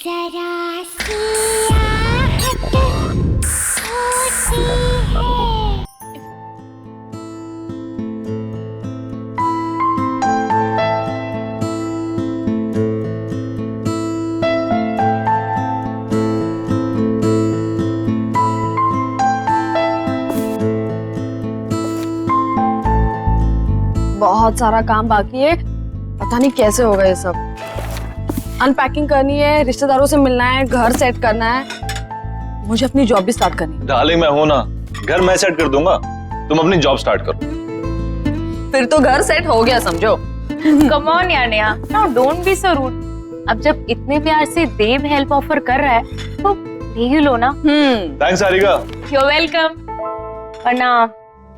जरा सी आहट होती है। बहुत सारा काम बाकी है, पता नहीं कैसे होगा ये सब। अनपैकिंग करनी है, रिश्तेदारों से मिलना है, घर सेट करना है, मुझे अपनी जॉब भी स्टार्ट करनी है। डार्लिंग मैं हूं ना, घर मैं सेट कर दूंगा, तुम अपनी जॉब स्टार्ट करो। फिर तो घर सेट हो गया समझो। कम ऑन यार Neha, now don't be so rude. अब जब इतने प्यार से देव हेल्प ऑफर कर रहा है तो ले ही लो ना। थैंक्स सारिका। You welcome. वरना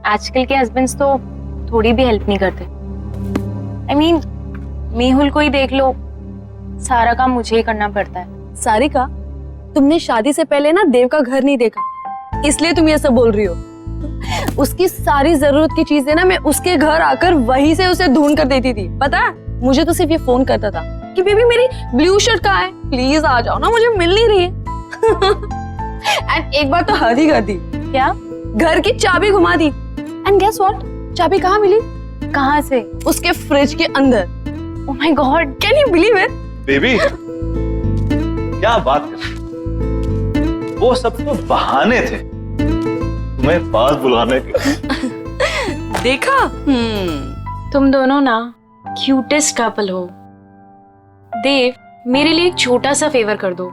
आजकल के हस्बैंड्स तो थोड़ी भी हेल्प नहीं करते। I mean, मेहुल को ही देख लो, सारा काम मुझे ही करना पड़ता है। सारिका, तुमने शादी से पहले ना देव का घर नहीं देखा, इसलिए तुम ये सब बोल रही हो। उसकी सारी जरूरत की चीजें ना मैं उसके घर आकर वहीं से उसे ढूंढ कर देती थी। पता है, मुझे तो सिर्फ ये फोन करता था कि बेबी मेरी ब्लू शर्ट कहाँ है, प्लीज आ जाओ ना, मुझे मिल नहीं रही है। एंड एक बार तो हद ही कर दी। क्या? घर की चाबी घुमा दी। एंड गेस व्हाट, चाबी कहाँ मिली? कहाँ से? उसके फ्रिज के अंदर। Oh my God, can you believe it? Baby क्या बात कर, वो सब तो बहाने थे तुम्हें पास बुलाने के। देखा? तुम दोनों ना क्यूटेस्ट कपल हो। देव, मेरे लिए एक छोटा सा फेवर कर दो,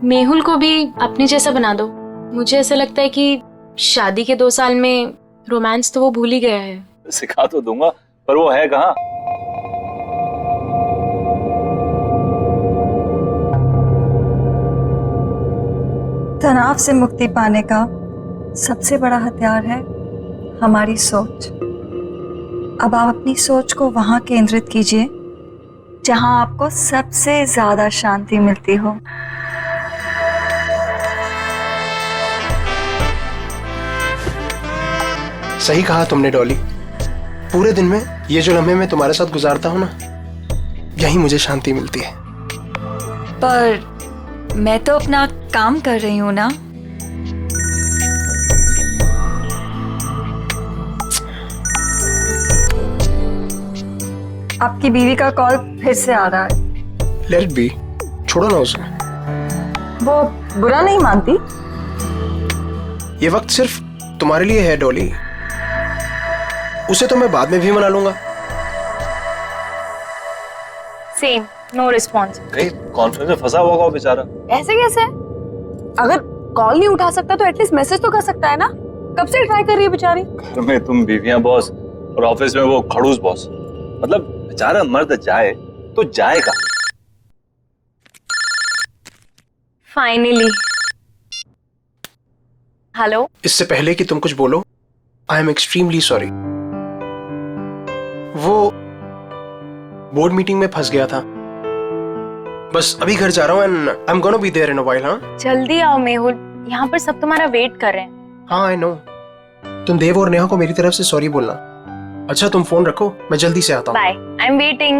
मेहुल को भी अपने जैसा बना दो। मुझे ऐसा लगता है कि शादी के 2 साल में रोमांस तो वो भूल ही गया है। सिखा तो दूंगा, पर वो है कहाँ? तनाव से मुक्ति पाने का सबसे बड़ा हथियार है हमारी सोच। अब आप अपनी सोच को वहां केंद्रित कीजिए जहां आपको सबसे ज्यादा शांति मिलती हो। सही कहा तुमने डॉली, पूरे दिन में ये जो लम्हे मैं तुम्हारे साथ गुजारता हूँ ना, यही मुझे शांति मिलती है। पर मैं तो अपना काम कर रही हूँ ना। आपकी बीवी का कॉल फिर से आ रहा है। लेट इट बी, छोड़ो ना उसे। वो बुरा नहीं मानती। ये वक्त सिर्फ तुम्हारे लिए है डॉली, उसे तो मैं बाद में भी मना लूंगा। Same, no response. कहीं कॉन्फ्रेंस में फंसा होगा वो बेचारा। ऐसे कैसे? अगर कॉल नहीं उठा सकता तो एटलीस्ट मैसेज तो कर सकता है ना। कब से ट्राई कर रही है बेचारी। घर में तुम बीवियां बॉस और ऑफिस में वो खड़ूस बॉस, मतलब बेचारा मर्द जाए तो जाएगा। फाइनली। हेलो। इससे पहले कि तुम कुछ बोलो, आई एम एक्सट्रीमली सॉरी। वो बोर्ड मीटिंग में फंस गया था, बस अभी घर जा रहा हूँ and I am gonna be there in a while. हाँ जल्दी आओ मेहुल, यहाँ पर सब तुम्हारा वेट कर रहे हैं। हाँ आई नो। तुम देव और नेहा को मेरी तरफ से सॉरी बोलना। अच्छा तुम फोन रखो, मैं जल्दी से आता हूँ। Bye, I am waiting.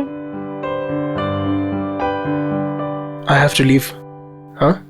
I have to leave. हाँ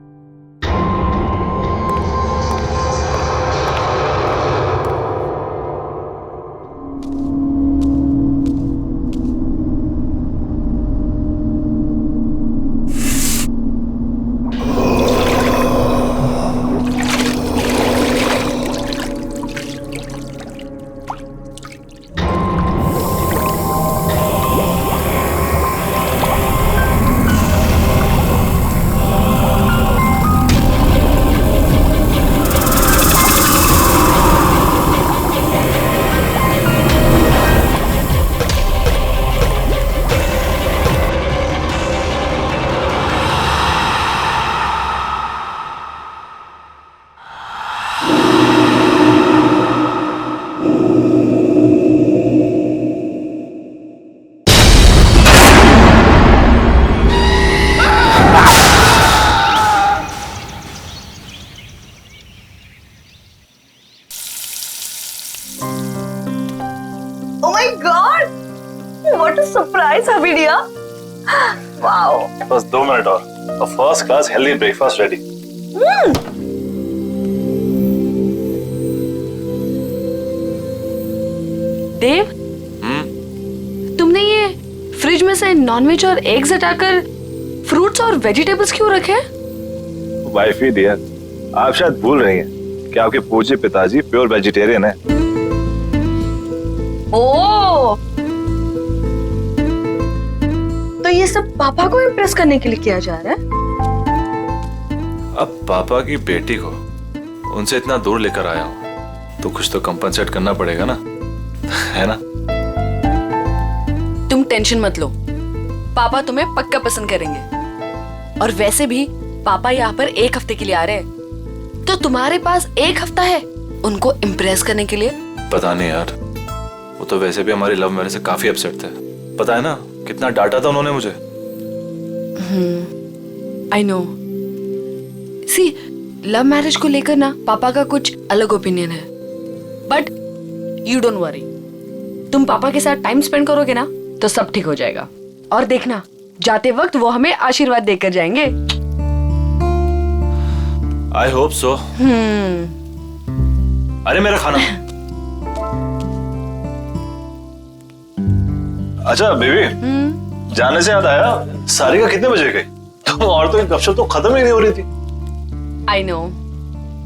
Oh my God! What a surprise, Habidia! Wow! बस 2 मिनट और। A first class healthy breakfast ready. देव, तुमने ये फ्रिज में से नॉनवेज और एग्स हटाकर फ्रूट्स और वेजिटेबल्स क्यों रखे? वाइफ ही डियर, आप शायद भूल रही हैं कि आपके पूज्य पिताजी प्योर वेजिटेरियन है। ओह, तो ये सब पापा को इम्प्रेस करने के लिए किया जा रहा है? अब पापा की बेटी को उनसे इतना दूर लेकर आया हूं तो कुछ तो कंपनसेट करना पड़ेगा ना, है ना? तुम टेंशन मत लो, पापा तुम्हें पक्का पसंद करेंगे। और वैसे भी पापा यहाँ पर 1 हफ्ते के लिए आ रहे हैं, तो तुम्हारे पास 1 हफ्ता है उनको इम्प्रेस करने के लिए। पता नहीं यार, वो तो वैसे भी हमारी लव मैरिज से काफी अपसेट थे। पता है ना कितना डांटा था उन्होंने मुझे। I know. See, love marriage को लेकर ना पापा का कुछ अलग ओपिनियन है, बट यू डोंट वरी, तुम पापा के साथ टाइम स्पेंड करोगे ना तो सब ठीक हो जाएगा। और देखना, जाते वक्त वो हमें आशीर्वाद देकर जाएंगे। I hope so. अरे मेरा खाना। अच्छा बेबी, जाने से याद आया, सारिका कितने बजे गई? तुम और तो गपशप तो खत्म ही नहीं हो रही थी। आई नो,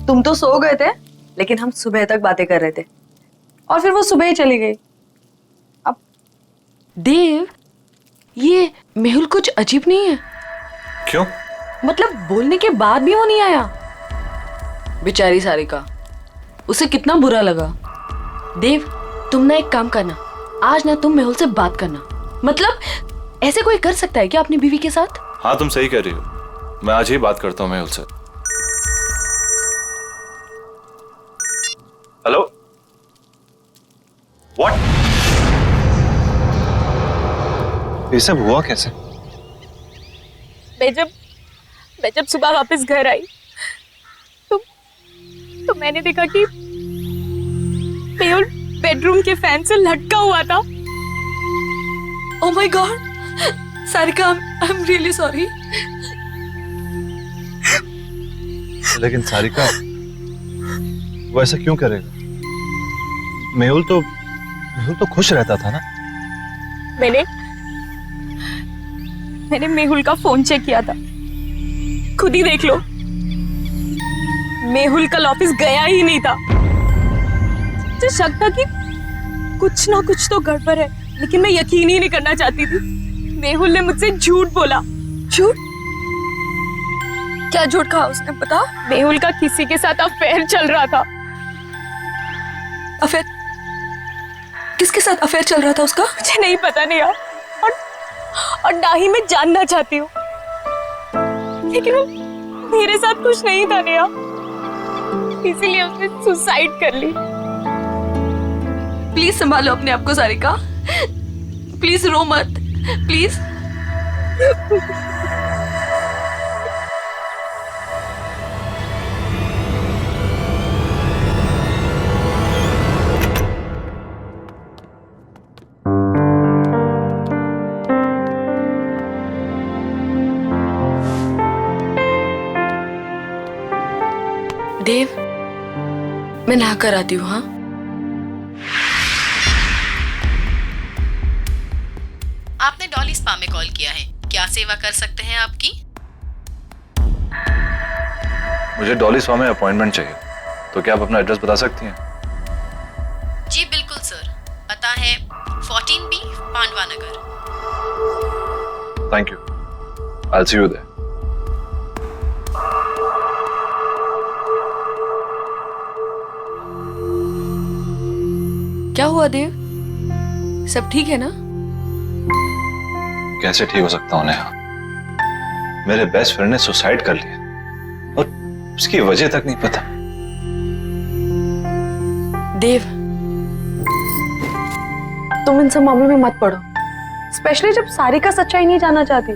तुम तो सो गए थे, लेकिन हम सुबह तक बातें कर रहे थे और फिर वो सुबह ही चली गई। अब देव, ये मेहुल कुछ अजीब नहीं है? क्यों? मतलब बोलने के बाद भी वो नहीं आया। बेचारी सारिका, उसे कितना बुरा लगा। देव, तुम ना एक काम करना, आज ना तुम मेहुल से बात करना। मतलब ऐसे कोई कर सकता है क्या अपनी बीवी के साथ? हाँ तुम सही कह रही हो, मैं आज ही बात करता हूँ मेहुल से। Hello, what? ये सब हुआ कैसे? मैं जब सुबह वापस घर आई तो मैंने देखा कि मेहुल बेडरूम के फैन से लटका हुआ था। Oh my God, Sarika, I am really sorry. लेकिन सारिका, वो ऐसा क्यों करेगा? मेहुल तो खुश रहता था ना। मैंने मेहुल का फोन चेक किया था, खुद ही देख लो। मेहुल कल ऑफिस गया ही नहीं था। मुझे शक था कि कुछ ना कुछ तो गड़बड़ है, लेकिन मैं यकीन ही नहीं करना चाहती थी। मेहुल ने मुझसे झूठ बोला। झूठ? क्या झूठ कहा उसने, बता? मेहुल का किसी के साथ अफेयर चल रहा था। अफेयर? किसके साथ अफेयर चल रहा था उसका? मुझे नहीं पता नहीं यार, और ना ही मैं जानना चाहती हूँ, लेकिन वो मेरे साथ कुछ नहीं था नेहा, इसीलिए उसने सुसाइड कर ली। प्लीज संभालो अपने आप को सारिका, प्लीज रो मत, प्लीज। देव, मैं नहा कर आती हूँ। हाँ, आपने डॉली स्पा में कॉल किया है, क्या सेवा कर सकते हैं आपकी? मुझे डॉली स्पा में अपॉइंटमेंट चाहिए, तो क्या आप अपना एड्रेस बता सकती हैं? जी बिल्कुल सर, पता है 14B Pandava Nagar. Thank you, I will see you there. क्या हुआ देव, सब ठीक है ना? कैसे ठीक हो सकता हूँ नेहा? मेरे बेस्ट फ्रेंड ने सुसाइड कर लिया और उसकी वजह तक नहीं पता। देव, तुम इन सब मामलों में मत पड़ो, स्पेशली जब सारिका सच्चाई नहीं जानना चाहती।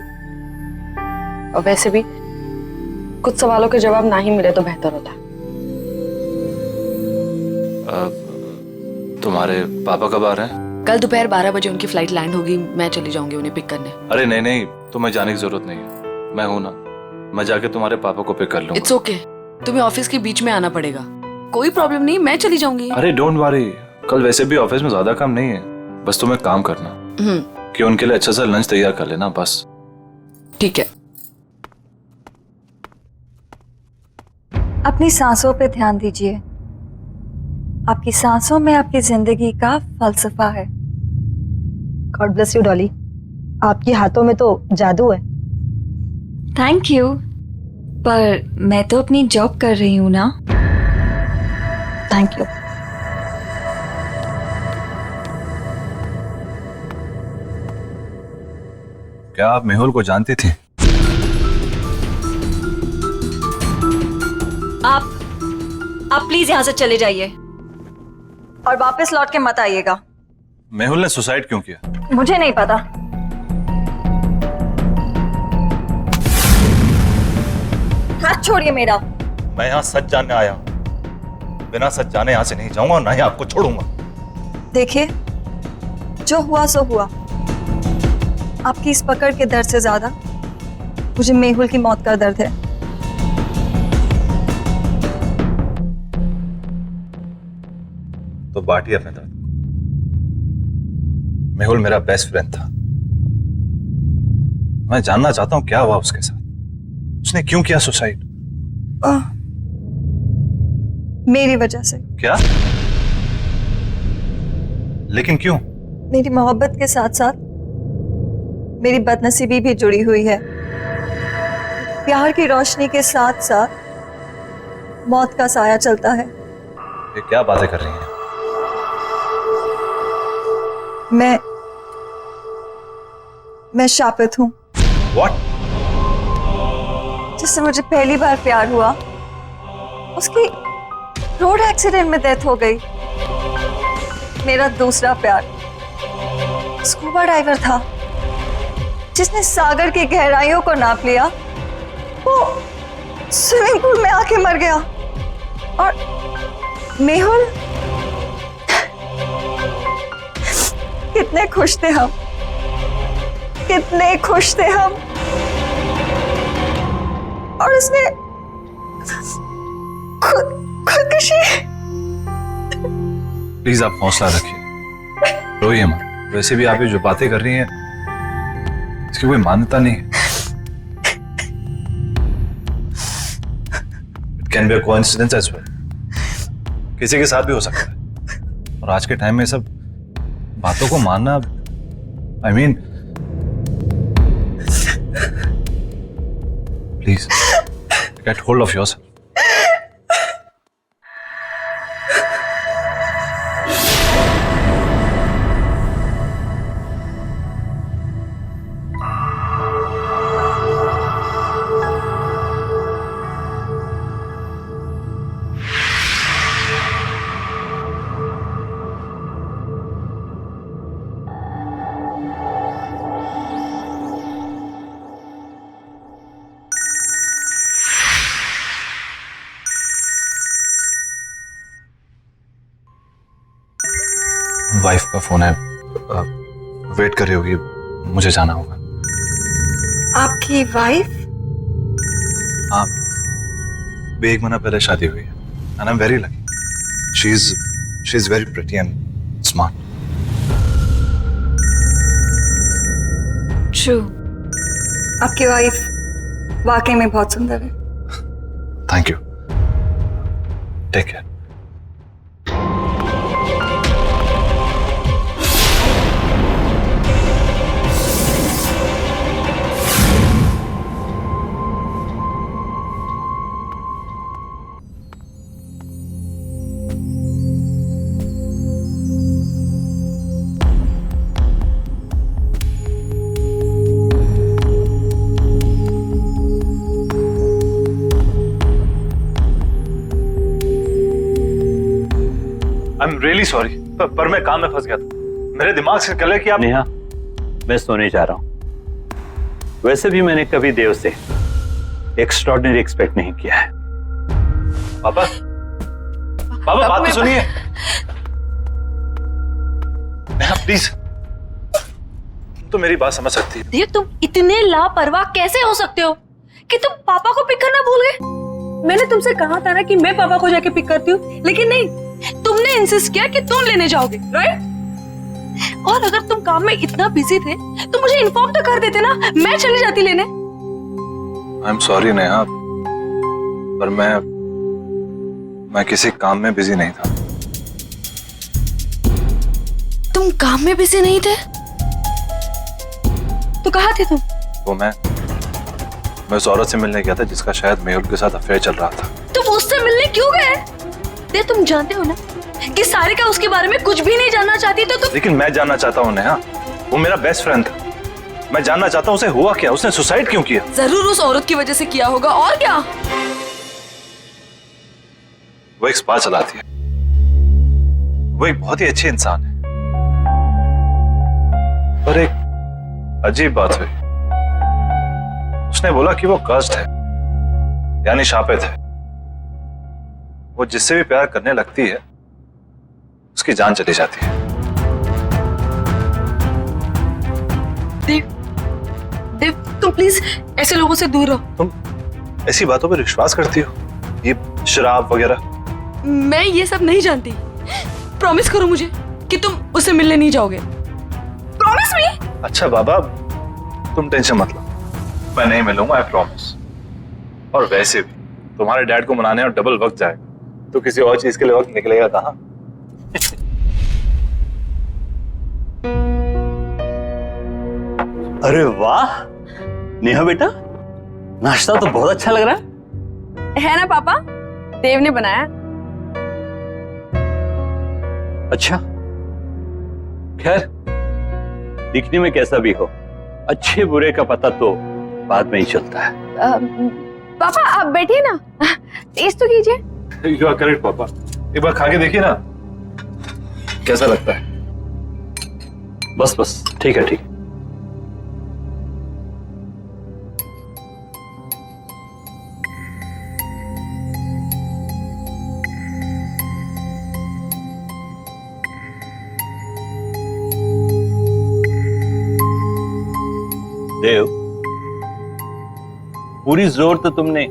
और वैसे भी कुछ सवालों के जवाब ना ही मिले तो बेहतर होता है। तुम्हारे पापा कब आ रहे हैं? कल दोपहर 12 बजे उनकी फ्लाइट लैंड होगी, मैं चली जाऊंगी उन्हें पिक करने। अरे नहीं नहीं, तुम्हें जाने की जरूरत नहीं है, मैं हूं ना, मैं जाके तुम्हारे पापा को पिक कर लूंगा। इट्स ओके, तुम्हें ऑफिस के बीच में आना पड़ेगा। कोई प्रॉब्लम नहीं, मैं चली जाऊंगी। अरे डोंट वरी, कल वैसे भी ऑफिस में ज्यादा काम नहीं है, बस तुम्हें काम करना कि उनके लिए अच्छा सा लंच तैयार कर लेना बस। ठीक है। अपनी सांसों पे ध्यान दीजिए। आपकी सांसों में आपकी जिंदगी का फलसफा है। गॉड ब्लेस यू डॉली, आपके हाथों में तो जादू है। थैंक यू, पर मैं तो अपनी जॉब कर रही हूँ ना। Thank you. क्या आप मेहुल को जानती थी? आप प्लीज यहाँ से चले जाइए और वापस लौट के मत आइएगा। मेहुल ने सुसाइड क्यों किया? मुझे नहीं पता। हाथ छोड़िए मेरा। मैं यहाँ सच जानने आया हूँ, बिना सच जाने यहाँ से नहीं जाऊंगा और ना ही आपको छोड़ूंगा। देखिए, जो हुआ सो हुआ। आपकी इस पकड़ के दर्द से ज्यादा मुझे मेहुल की मौत का दर्द है। तो बांटिए अपने दर्द। मेहुल मेरा बेस्ट फ्रेंड था। मैं जानना चाहता हूं क्या हुआ उसके साथ, उसने क्यों किया सुसाइड? मेरी वजह से। क्या? लेकिन क्यों? मेरी मोहब्बत के साथ साथ मेरी बदनसीबी भी जुड़ी हुई है। प्यार की रोशनी के साथ साथ मौत का साया चलता है। ये क्या बातें कर रही हैं? मैं शापित हूं। What? जिससे मुझे पहली बार प्यार हुआ, उसकी रोड एक्सीडेंट में डेथ हो गई। मेरा दूसरा प्यार स्कूबा डाइवर था, जिसने सागर की गहराइयों को नाप लिया। वो स्विमिंग पूल में आके मर गया। और मेहुल, कितने खुश थे हम, कितने खुश थे हम। और उसने खुदकुशी। प्लीज आप हौसला रखिए, रोइए मत। वैसे भी आप ये जो बातें कर रही हैं इसकी कोई मान्यता नहीं है। It can be a coincidence as well, किसी के साथ भी हो सकता है। और आज के टाइम में सब बातों को मानना, I mean, please get hold of yourself. Wife का फोन है, वेट कर रही होगी, मुझे जाना होगा। आपकी वाइफ? हाँ, भी 1 महीना पहले शादी हुई है। And I am very lucky. She is very pretty and smart. True, आपकी वाइफ वाकई में बहुत सुंदर है। Thank you, take care. I am really sorry, पर मैं काम में फंस गया था। मेरे दिमाग से निकल कि आप। नेहा, मैं सोने जा रहा हूं। वैसे भी मैंने कभी देव से एक्स्ट्रॉर्डिनरी एक्सपेक्ट नहीं किया है। पापा, पापा बात तो सुनिए। नेहा प्लीज, तुम तो मेरी बात समझ सकती है। देव, तुम इतने लापरवाह कैसे हो सकते हो? कि तुम पापा को पिक करना भूल गए। मैंने तुमसे कहा था ना कि मैं पापा को जाके पिक करती हूँ, लेकिन नहीं, तुमने इंसिस्ट किया कि तुम लेने जाओगे, राइट? और अगर तुम काम में इतना बिजी थे तो मुझे इन्फॉर्म तो कर देते ना, मैं चली जाती लेने। आई एम सॉरी नेहा, पर मैं किसी काम में बिजी नहीं था। तुम काम में बिजी नहीं थे तो कहाँ थे तुम? तो मैं उस औरत से मिलने गया था जिसका शायद मेहुल के साथ अफेयर चल रहा था। तुम उससे मिलने क्यों गए? दे, तुम जानते हो ना कि सारिका उसके बारे में कुछ भी नहीं जानना चाहती, तो तुम। लेकिन मैं जानना चाहता हूँ नेहा, वो मेरा बेस्ट फ्रेंड था। मैं जानना चाहता हूँ उसे हुआ क्या, उसने सुसाइड क्यों किया? जरूर उस औरत की वजह से किया होगा, और क्या? वो एक स्पा चलाती है, वो एक बहुत ही अच्छी इंसान है, पर एक अजीब बात हुई। उसने बोला कि वो कर्स्ड है, यानी शापित है। वो जिससे भी प्यार करने लगती है उसकी जान चली जाती है। देव, तुम प्लीज ऐसे लोगों से दूर रहो। तुम ऐसी बातों पर विश्वास करती हो, ये शराब वगैरह? मैं ये सब नहीं जानती। प्रॉमिस करो मुझे कि तुम उससे मिलने नहीं जाओगे। Promise me. अच्छा बाबा, तुम टेंशन मत लो, मैं नहीं मिलूंगा, आई प्रॉमिस। और वैसे भी तुम्हारे डैड को मनाने और डबल वक्त जाएगा, तो किसी और चीज के लिए वक्त निकलेगा कहाँ? अरे वाह नेहा बेटा, नाश्ता तो बहुत अच्छा लग रहा है ना पापा? देव ने बनाया। अच्छा, खैर दिखने में कैसा भी हो, अच्छे बुरे का पता तो बाद में ही चलता है। पापा आप बैठिए ना, टेस्ट तो कीजिए। यू आर करेक्ट पापा, एक बार खा के देखिए ना कैसा लगता है। बस बस, ठीक है ठीक है। देव, पूरी जोर तो तुमने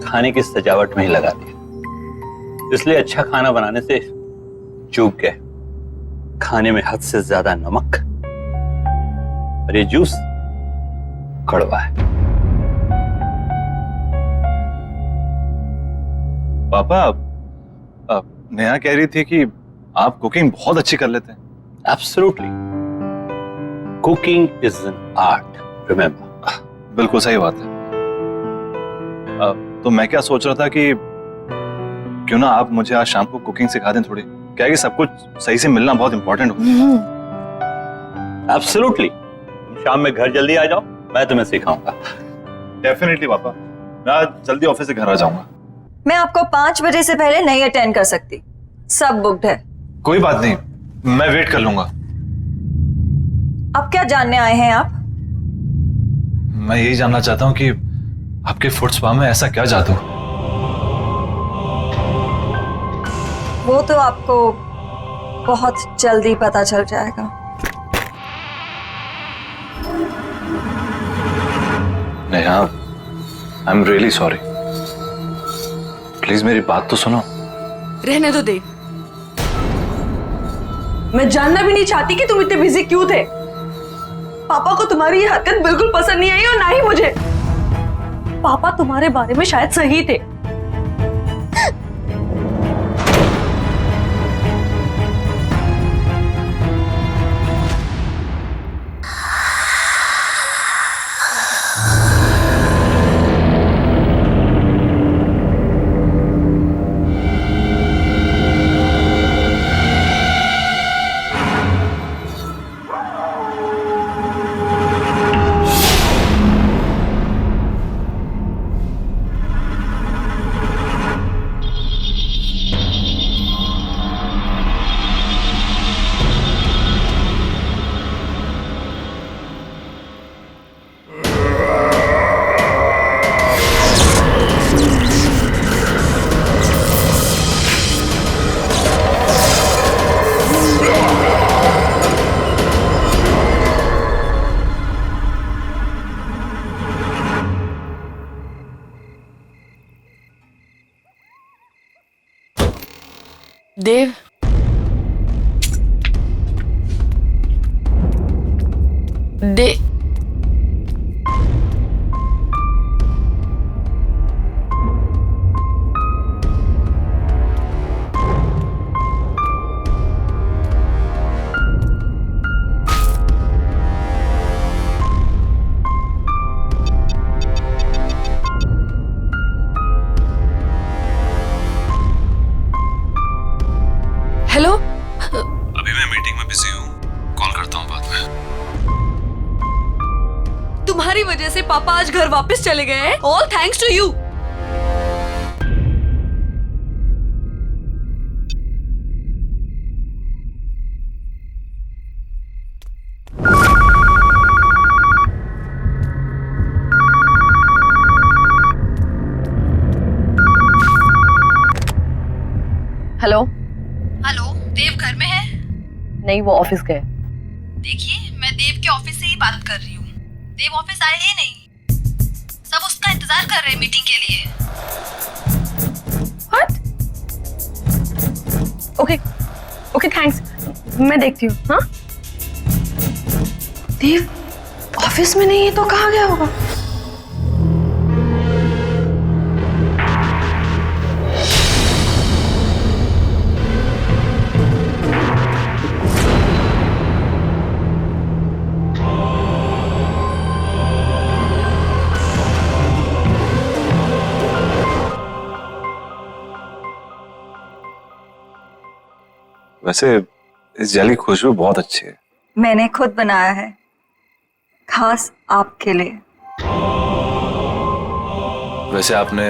खाने की सजावट में ही लगा दिया, इसलिए अच्छा खाना बनाने से चूक गए। खाने में हद से ज्यादा नमक, और ये जूस कड़वा है। पापा, नेहा कह रही थी कि आप कुकिंग बहुत अच्छी कर लेते हैं। Absolutely, cooking is an art, remember. बिल्कुल सही बात है। तो मैं क्या सोच रहा था कि क्यों ना आप मुझे आज शाम को कुकिंग सिखा दें थोड़ी, क्या है कि सब कुछ सही से मिलना बहुत इंपॉर्टेंट होता है। एब्सोल्युटली, तुम शाम में घर जल्दी आ जाओ, मैं तुम्हें सिखाऊंगा। डेफिनेटली पापा, मैं आज जल्दी ऑफिस से घर आ जाऊंगा। मैं आपको 5 बजे से पहले नहीं अटेंड कर सकती, सब बुक्ड है। कोई बात नहीं, मैं वेट कर लूंगा। अब क्या जानने आए हैं आप? मैं यही जानना चाहता हूँ कि आपके फुट स्पा में ऐसा क्या जादू? वो तो आपको बहुत जल्दी पता चल जाएगा। नेहा, आई एम रियली सॉरी, प्लीज मेरी बात तो सुनो। रहने दो देव, मैं जानना भी नहीं चाहती कि तुम इतने बिजी क्यों थे। पापा को तुम्हारी ये हरकत बिल्कुल पसंद नहीं आई, और ना ही मुझे। पापा तुम्हारे बारे में शायद सही थे। देव, हेलो। अभी मैं मीटिंग में बिजी हूँ, कॉल करता हूँ बाद में। तुम्हारी वजह से पापा आज घर वापस चले गए हैं। All thanks to you. Hello. Hello, Dev घर में है? नहीं, वो ऑफिस गए। देखिए, मैं देव के ऑफिस से ही बात कर रही हूँ। देव ऑफिस आए ही नहीं। सब उसका इंतजार कर रहे हैं मीटिंग के लिए। What? Okay okay, thanks. मैं देखती हूँ। हाँ, देव ऑफिस में नहीं है तो कहाँ गया होगा? वैसे इस जेल की खुशबू बहुत अच्छी है। मैंने खुद बनाया है, खास आपके लिए। वैसे आपने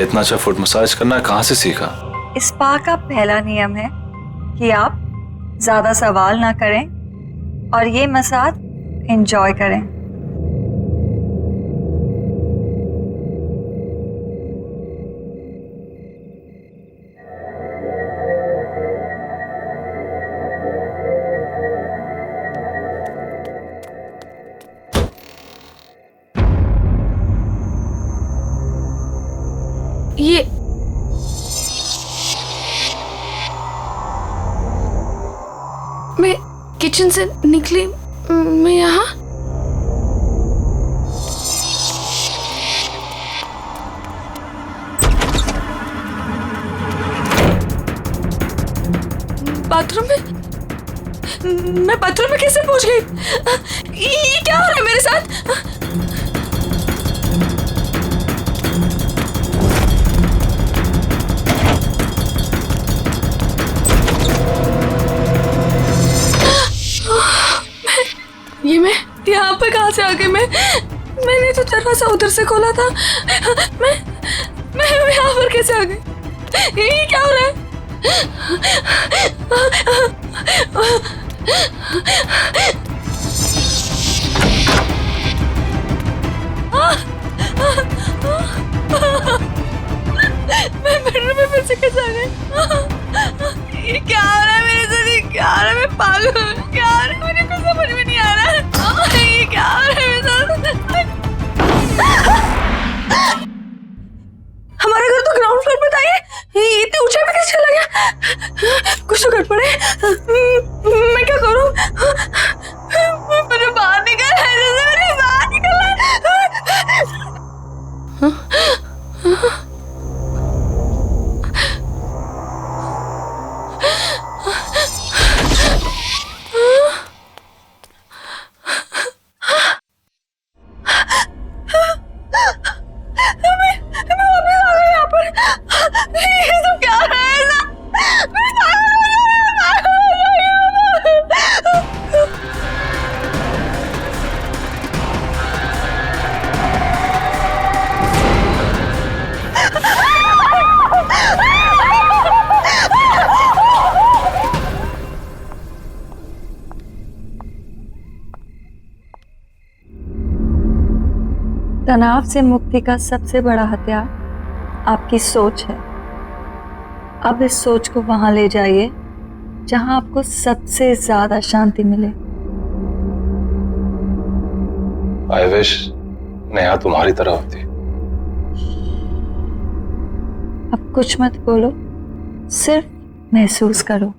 इतना अच्छा फुट मसाज करना कहाँ से सीखा? इस स्पा का पहला नियम है कि आप ज्यादा सवाल ना करें और ये मसाज एंजॉय करें। ये मैं किचन से निकली, मैं यहाँ बाथरूम में, मैं बाथरूम में कैसे पहुंच गई? ये क्या हो रहा है मेरे साथ? ये मैं यहाँ पे कहाँ से आ गई? मैंने तो दरवाजा उधर से खोला था। मैं यहाँ पर कैसे आ गई? ये क्या हो रहा है? मैं बेडरूम में फिर से कैसे आ गई? ये क्या हो रहा है मेरे साथ? ये क्या हो रहा है? मैं पागल हूँ। क्या हो रहा है? मुझे कुछ समझ में नहीं आ रहा है। ये क्या हो रहा है मेरे साथ? हमारा घर तो ग्राउंड फ्लोर पे था। ये इतने ऊंचाई पे कैसे चला गया? कुछ तो गड़बड़ है। मैं क्या करूँ? मुझे बाहर निकलना है। मुझे बाहर निकलना है। तनाव से मुक्ति का सबसे बड़ा हथियार आपकी सोच है। अब इस सोच को वहां ले जाइए जहां आपको सबसे ज्यादा शांति मिले। आई विश नेहा तुम्हारी तरह होती। अब कुछ मत बोलो, सिर्फ महसूस करो।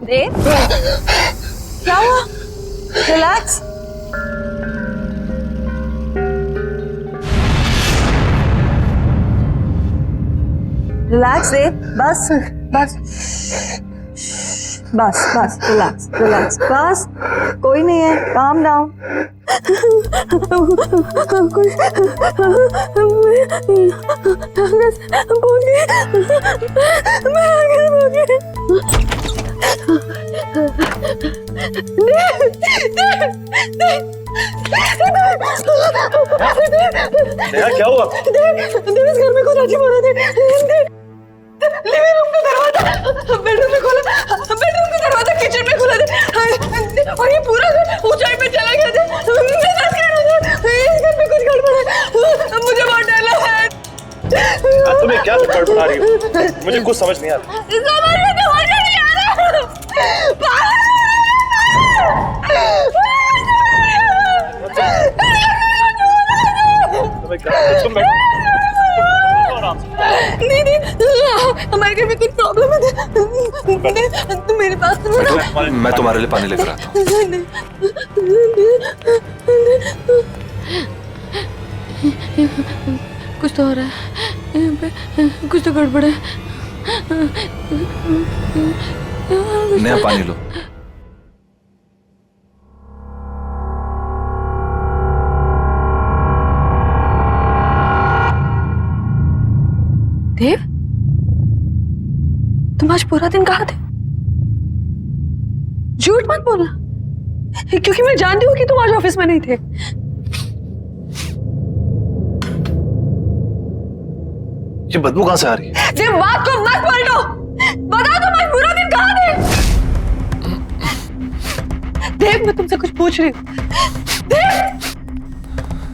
देव, क्या हुआ? रिलैक्स। रिलैक्स देव, बस बस बस बस रिलैक्स रिलैक्स, बस कोई नहीं है, काम डाउन। नेहा क्या हुआ? इस घर में कुछ अजीब हो रहा था। लिविंग रूम का दरवाजा बेडरूम में खोला, बेडरूम का दरवाजा किचन में खोला था और ये पूरा घर ऊंचाई पे चला गया था। इस घर में कुछ गड़बड़ है, मुझे बहुत डर लग रहा है। तुम्हें क्या गड़बड़ा रही हो? मुझे कुछ समझ नहीं आ रहा। समझ में तो मजा नहीं आ रहा। तुम्हें क्या? तुम बैठो आराम से। नहीं हमारे घर में कुछ प्रॉब्लम है। तुम मेरे पास सुनो। मैं तुम्हारे लिए पानी लेकर आता हूँ। कुछ तो हो रहा है यहाँ पे, कुछ तो गड़बड़ है। नेहा पानी लो। देव, तुम आज पूरा दिन कहाँ थे? झूठ मत बोलना, क्योंकि मैं जानती हूँ कि तुम आज ऑफिस में नहीं थे। ये बदबू कहाँ से आ रही है? देव, बात को मत पलटो, बताओ तुम आज पूरा दिन कहाँ थे? देव, मैं तुमसे कुछ पूछ रही हूँ। देव,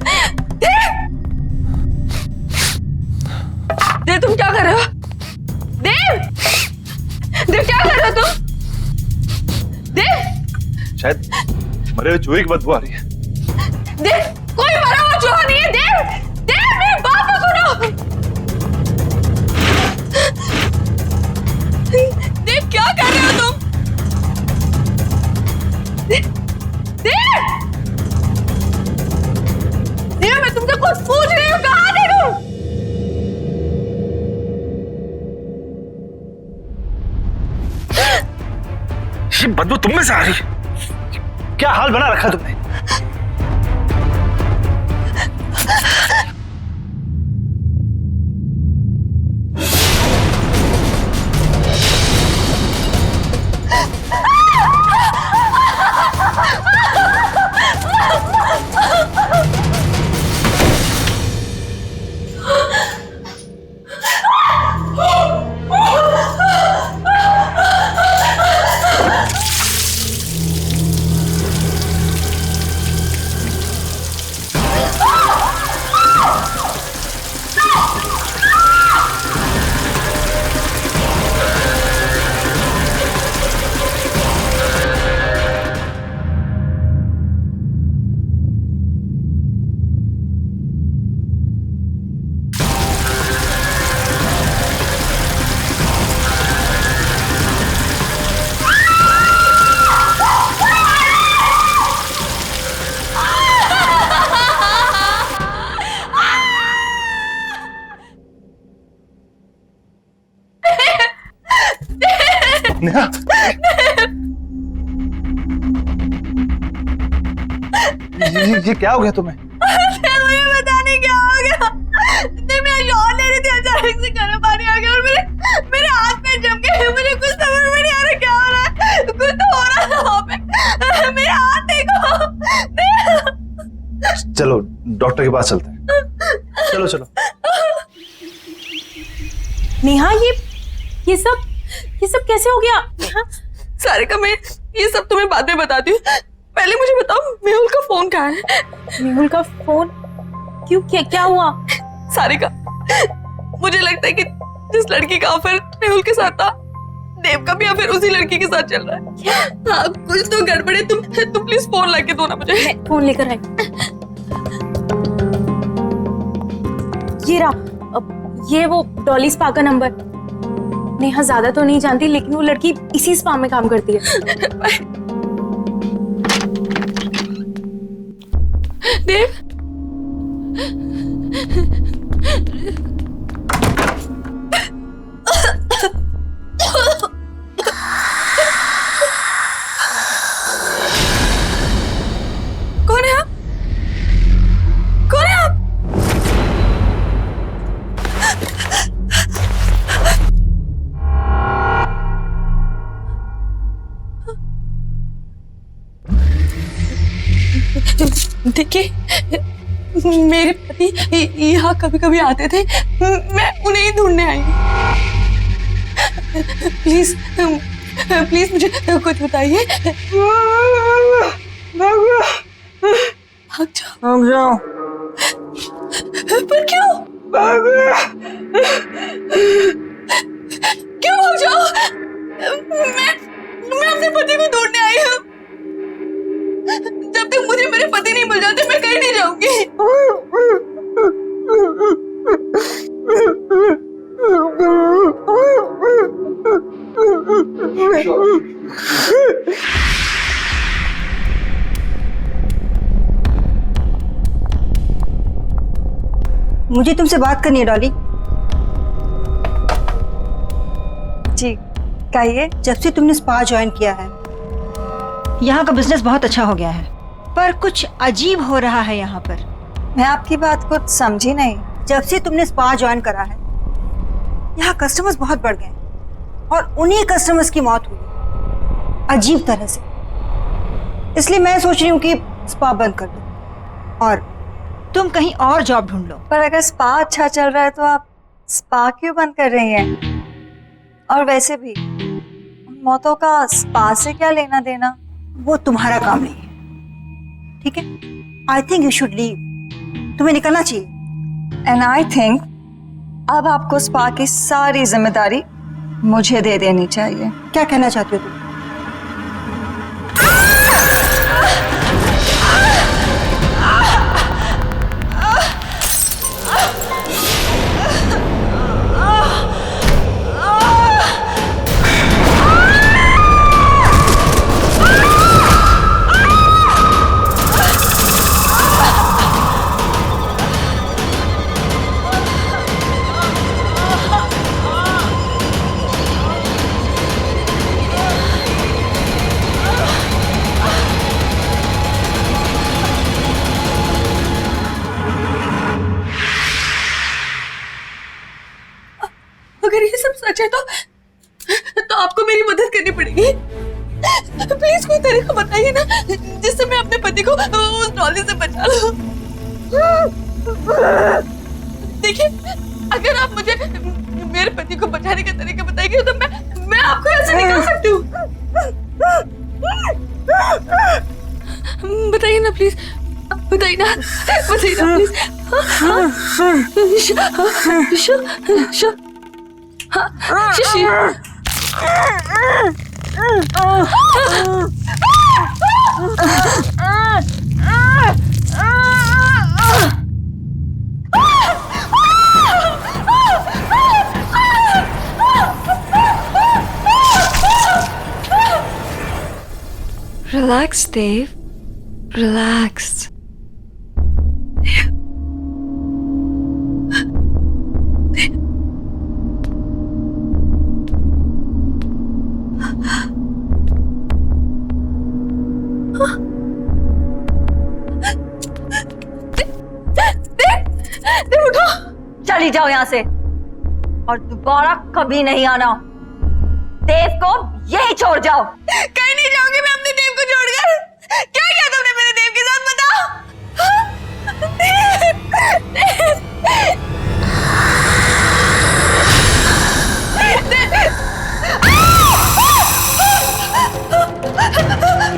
देव, देव, तुम क्या कर रहे हो? देव, देव, क्या कर रहे हो तुम? देव, शायद मरे हुए चूहे की बदबू आ रही है। देव, कोई मरा हुआ चूहा नहीं है। देव, देव, मेरी बात तो सुनो। देव, क्या कर रहे हो तुम? देव, देव, मैं तुमसे कुछ पूछ रही हूँ, कहाँ थे तुम? ये बदबू तुम में से आ रही है? क्या हाल बना रखा तुमने? नेहा ये क्या हो गया तुम्हें? मुझे पता नहीं क्या हो गया। मैं शॉट ले रही थी, अचानक से गर्म पानी आ गया और मेरे हाथ में जम गए। मुझे कुछ समझ में नहीं आ रहा क्या हो रहा है। कुछ तो हो रहा है वहाँ पे। मेरे हाथ देखो। चलो डॉक्टर के पास चलते हैं। चलो चलो। नेहा ये सब कैसे हो गया? सारिका, मैं ये सब तुम्हें बाद में बताती हूँ। पहले मुझे बताओ मेहुल का फोन कहाँ है? मेहुल का फोन? क्यों, क्या हुआ? सारिका, मुझे लगता है कि जिस लड़की का अफेयर मेहुल के साथ था, देव का भी अफेयर उसी लड़की के साथ चल रहा है। हाँ, कुछ तो गड़बड़ है। तुम प्लीज फोन लाके दो ना मुझे। फोन लेकर आई। ये रहा, ये वो डॉली स्पा का नंबर। नेहा ज्यादा तो नहीं जानती, लेकिन वो लड़की इसी स्पा में काम करती है। देव, कौन है आप? कौन है आप? देखिए, मेरे पति यहाँ कभी कभी आते थे। मैं उन्हें ही ढूंढने आई हूँ। प्लीज प्लीज मुझे कुछ बताइए। भाग जाओ। पर क्यों? क्यों भाग जाओ? मैं अपने पति को ढूंढने आई हूँ। जब तक मुझे मेरे पति नहीं मिल जाते, मैं कहीं नहीं जाऊंगी। मुझे तुमसे बात करनी है डॉली। जी कहिए। जब से तुमने स्पा ज्वाइन किया है, यहाँ का बिजनेस बहुत अच्छा हो गया है, पर कुछ अजीब हो रहा है यहाँ पर। मैं आपकी बात कुछ समझी नहीं। जब से तुमने स्पा ज्वाइन करा है, यहाँ कस्टमर्स बहुत बढ़ गए और उन्हीं कस्टमर्स की मौत हुई अजीब तरह से। इसलिए मैं सोच रही हूँ कि स्पा बंद कर दो और तुम कहीं और जॉब ढूंढ लो। पर अगर स्पा अच्छा चल रहा है तो आप स्पा क्यों बंद कर रही हैं? और वैसे भी उन मौतों का स्पा से क्या लेना देना? वो तुम्हारा काम नहीं है, ठीक है? I think you should leave. तुम्हें निकलना चाहिए। एंड आई थिंक अब आपको स्पा की सारी जिम्मेदारी मुझे दे देनी चाहिए। क्या कहना चाहती हो तुम? अगर ये सब सच है तो आपको मेरी मदद करनी पड़ेगी। प्लीज कोई तरीका बताइए ना, जिससे मैं अपने पति को उस डॉली से बचा लूं। देखिए, अगर आप मुझे मेरे पति को बचाने का तरीका बताएंगे तो मैं आपको यहाँ से निकाल सकती हूँ। बताइए ना प्लीज, बताइए ना प्लीज। शिशी। Relax, Dave. Relax. चली जाओ यहाँ से और दोबारा कभी नहीं आना। देव को यही छोड़ जाओ। कहीं नहीं जाऊंगी मैं अपने देव को छोड़कर। क्या किया तुमने मेरे देव के साथ, बताओ।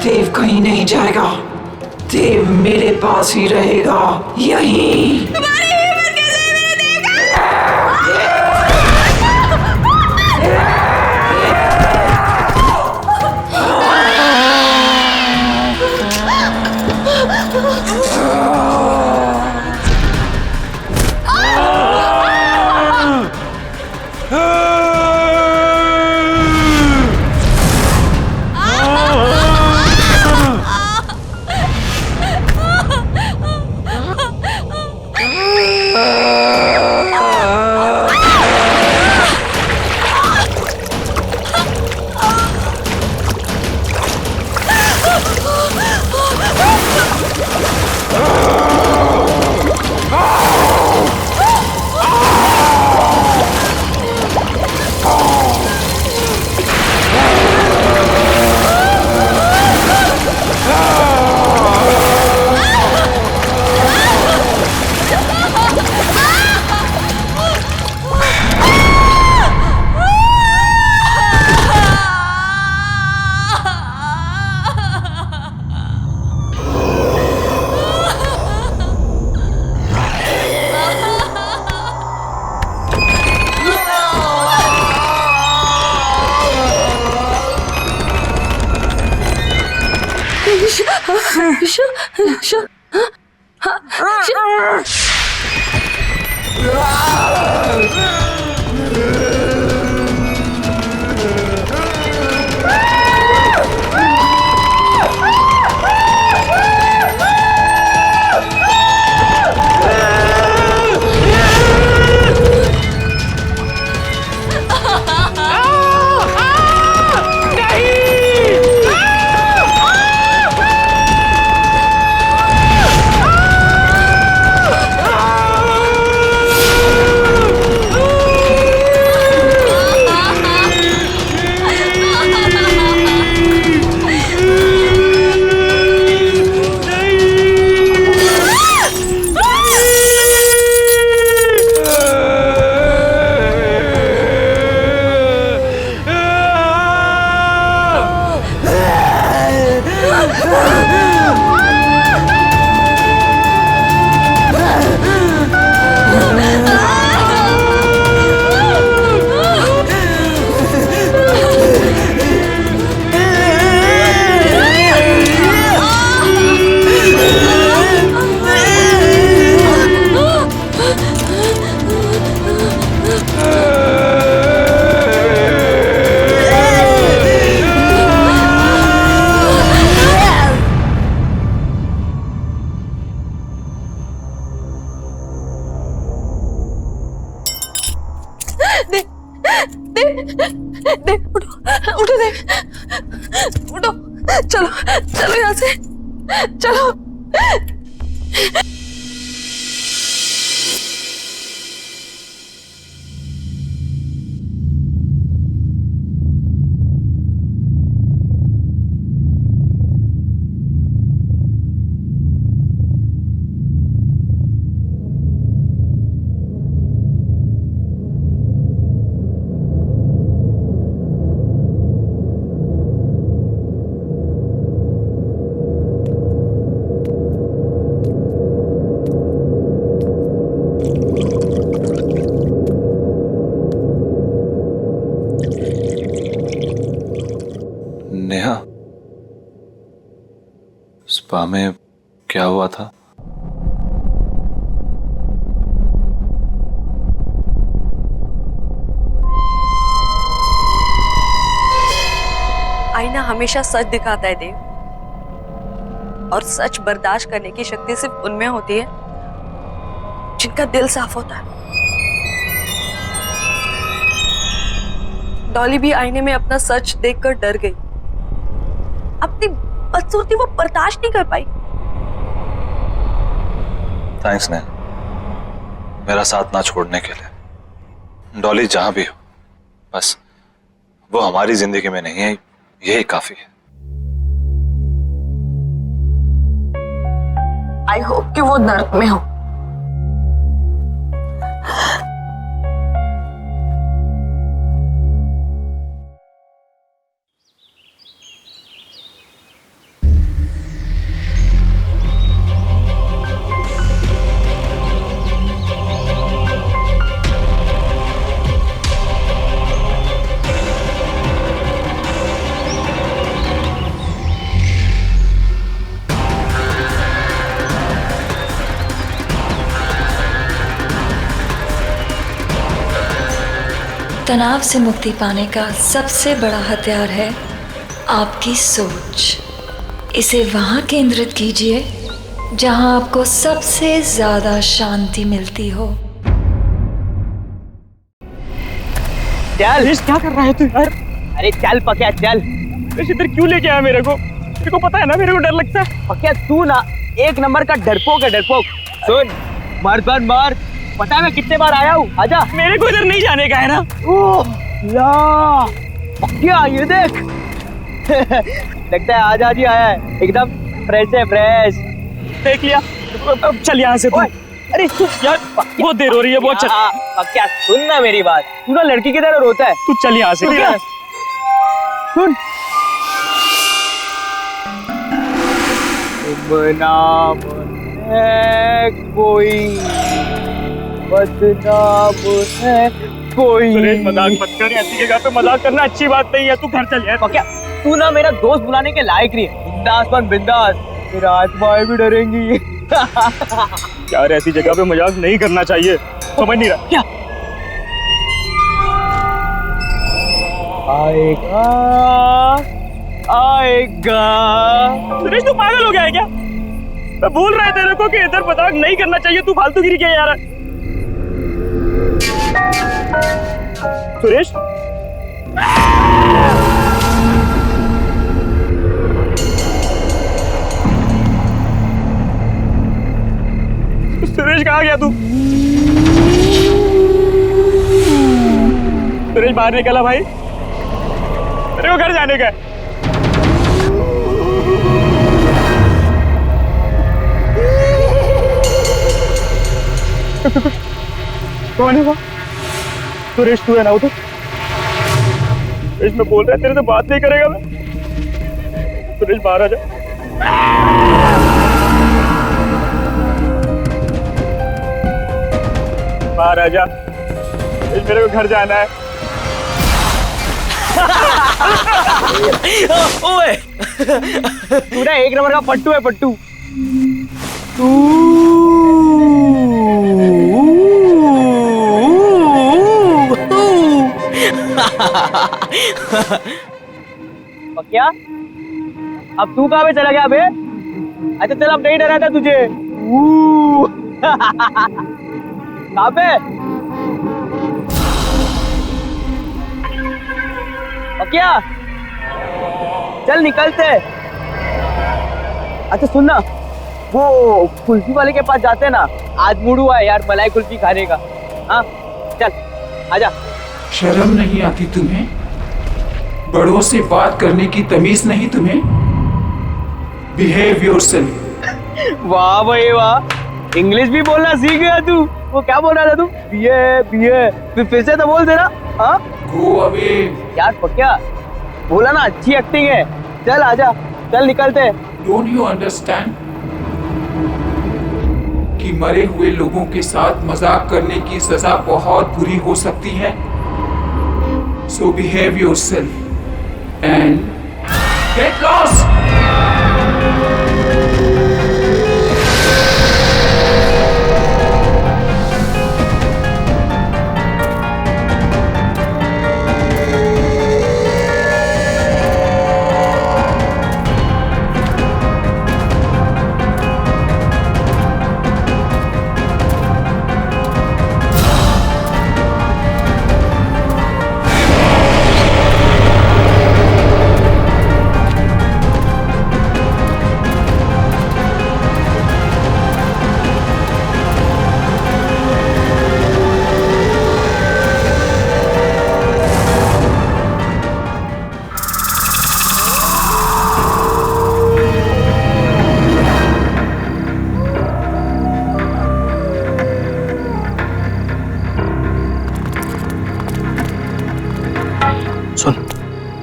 देव कहीं नहीं जाएगा, देव मेरे पास ही रहेगा, यहीं। तुम्हारी हिम्मत कैसे है मेरे देव का? उठो देव, उठो, चलो चलो यहाँ से, चलो। नेहा, स्पा में क्या हुआ था? आईना हमेशा सच दिखाता है देव, और सच बर्दाश्त करने की शक्ति सिर्फ उनमें होती है जिनका दिल साफ होता है। डॉली भी आईने में अपना सच देखकर डर गई। अपनी बदसूरती वो बर्दाश्त नहीं कर पाई। थैंक्स नेहा, मेरा साथ ना छोड़ने के लिए। डॉली जहां भी हो, बस वो हमारी जिंदगी में नहीं है, यही काफी है। आई होप कि वो नर्क में हो। तनाव से मुक्ति पाने का सबसे बड़ा हथियार है आपकी सोच। इसे वहाँ केंद्रित कीजिए जहाँ आपको सबसे ज्यादा शांति मिलती हो। चल, क्या कर रहा है तू यार? अरे चल पक्या चल। इधर क्यों लेके आया मेरे को? तेरे को पता है ना मेरे को डर लगता है। पक्या तू ना एक नंबर का डरपोक है, डरपोक। सुन, मर्दन मार, पता है मैं कितने बार आया हूँ। आजा। मेरे को इधर नहीं जाने का है ना। ओह ला, पक्या ये देख। लगता है आजा जी आया है, एकदम फ्रेश है, फ्रेश। देख लिया। अब चल यहाँ से तू। अरे तू यार बहुत देर हो रही है, बहुत चल। पक्या सुन ना मेरी बात, तू ना लड़की की तरह रोता है। तू चल यहाँ से। सुन, बदनाम है कोई, बदनाम है कोई। मजाक मत कर, ऐसी जगह पे मजाक करना अच्छी बात नहीं है। तू घर चल यार। क्या तू ना मेरा दोस्त बुलाने के लायक नहीं है। बिंदास बन बिंदास, मेरा आत्माएं भी डरेंगी। यार ऐसी जगह पे मजाक नहीं करना चाहिए, समझ नहीं रहा क्या? आएगा आएगा। सुरेश तू पागल हो गया है क्या? मैं बोल रहा है तेरे को कि इधर मजाक नहीं करना चाहिए, तू फालतूगिरी क्या यार? सुरेश सुरेश कहाँ गया तू? सुरेश बाहर निकला भाई, मेरे को घर जाने का है। कौन है वो? सुरेश तू है ना उधर? सुरेश मैं बोल रहा है तेरे से बात नहीं करेगा मैं। सुरेश बाहर आ जा। बाहर आ जा, मेरे को घर जाना है। ओए तू ना एक नंबर का पट्टू है, पट्टू। क्या अब तू कहाँ पे चला गया बे? अच्छा चल, अब नहीं डरा था तुझे। कहाँ पे? क्या चल निकलते। अच्छा सुनना, वो कुल्फी वाले के पास जाते हैं ना, आज मूड हुआ है यार मलाई कुल्फी खाने का। हाँ चल आजा। शर्म नहीं आती तुम्हें? बड़ों से बात करने की तमीज नहीं तुम्हें? Behave yourself. वाह भाई वाह, इंग्लिश भी बोलना सीख गया तू। वो क्या बोल रहा था तू? फिर से तो बोल देना। हाँ गो अवे। यार पक्या बोला ना, अच्छी एक्टिंग है। चल आजा, चल निकलते। डोंट यू अंडरस्टैंड कि मरे हुए लोगों के साथ मजाक करने की सजा बहुत बुरी हो सकती है? So behave yourself and get lost.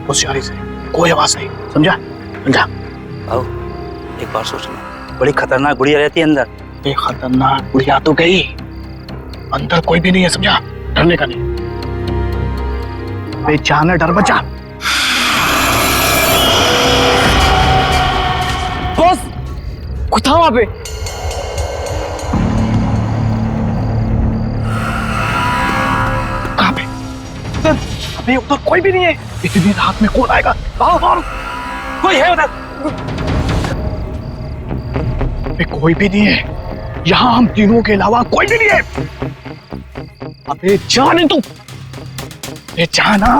होशियारी से, कोई आवाज नहीं, समझा? समझा? आओ एक बार सोचना, बड़ी खतरनाक गुड़िया रहती है अंदर। ये खतरनाक गुड़िया तो गई, अंदर कोई भी नहीं है, समझा? डरने का नहीं, बेचाना डर बचा। बॉस कुछ था वहां पे। कहाँ पे? अबे उधर कोई भी नहीं है, इतनी रात में कौन आएगा? कोई है उधर? कोई भी नहीं है यहाँ, हम तीनों के अलावा कोई भी नहीं है। अबे जाने तू, ये जाना।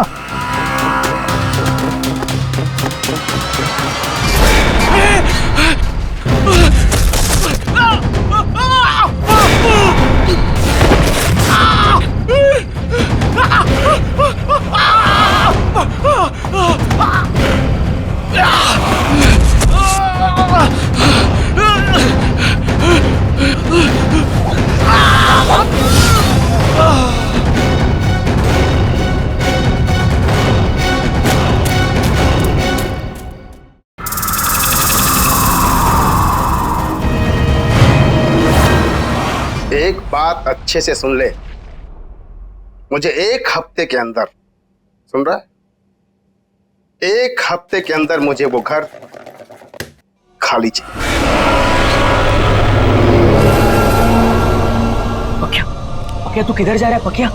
एक बात अच्छे से सुन ले, मुझे 1 हफ्ते के अंदर, सुन रहा है, 1 हफ्ते के अंदर मुझे वो घर खाली चाहिए। पकिया, पकिया तू किधर जा रहा है पकिया?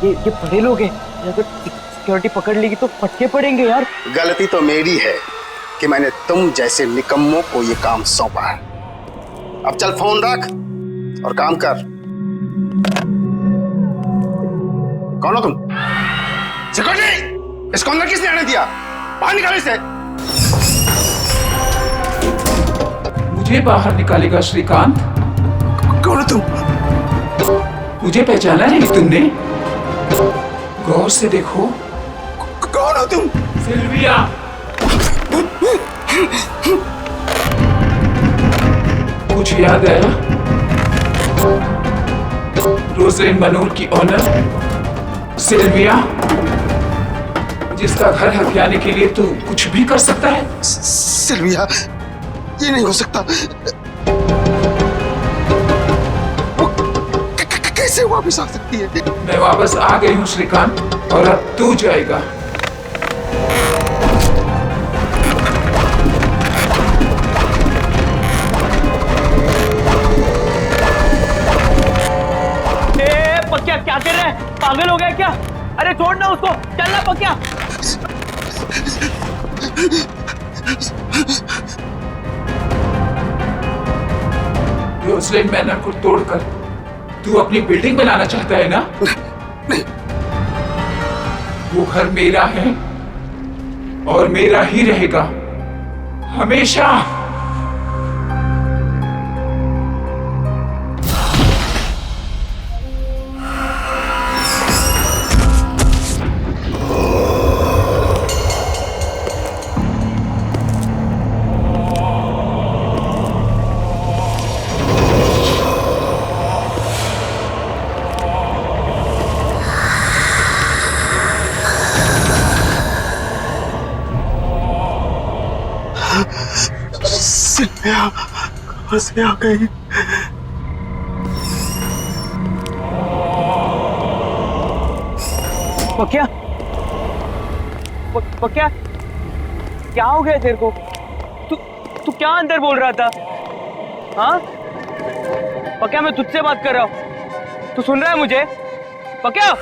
ये बड़े लोग हैं, अगर सिक्योरिटी पकड़ लेगी तो फटके पड़ेंगे यार। गलती तो मेरी है कि मैंने तुम जैसे निकम्मों को ये काम सौंपा है। अब चल फोन रख और काम कर। कौन हो तुम? सिक्योरिटी, इसको अंदर किसने आने दिया? बाहर निकालो इसे। मुझे बाहर निकालेगा श्रीकांत? कौन हो तुम? मुझे पहचाना नहीं तुमने? गौर से देखो। कौन हो तुम? सिल्विया। कुछ याद आया? रोजलिन मनोर की ऑनर सिल्विया, जिसका घर हथियाने के लिए तू कुछ भी कर सकता है। सिल्विया, ये नहीं हो सकता। वो कैसे वापस आ सकती है? मैं वापस आ गई हूँ श्रीकांत, और अब तू जाएगा। पकिया क्या कर रहा है? पागल हो गया क्या? अरे छोड़ ना उसको, चलना पकिया। रोजलिन मैनर को तोड़कर तू अपनी बिल्डिंग बनाना चाहता है ना? नहीं। वो घर मेरा है और मेरा ही रहेगा हमेशा। सिल्विया कहाँ से आ गई? पकिया, पकिया क्या हो गया तेरे को? तू क्या अंदर बोल रहा था? हाँ पकिया, मैं तुझसे बात कर रहा हूँ, तू सुन रहा है मुझे? पकिया,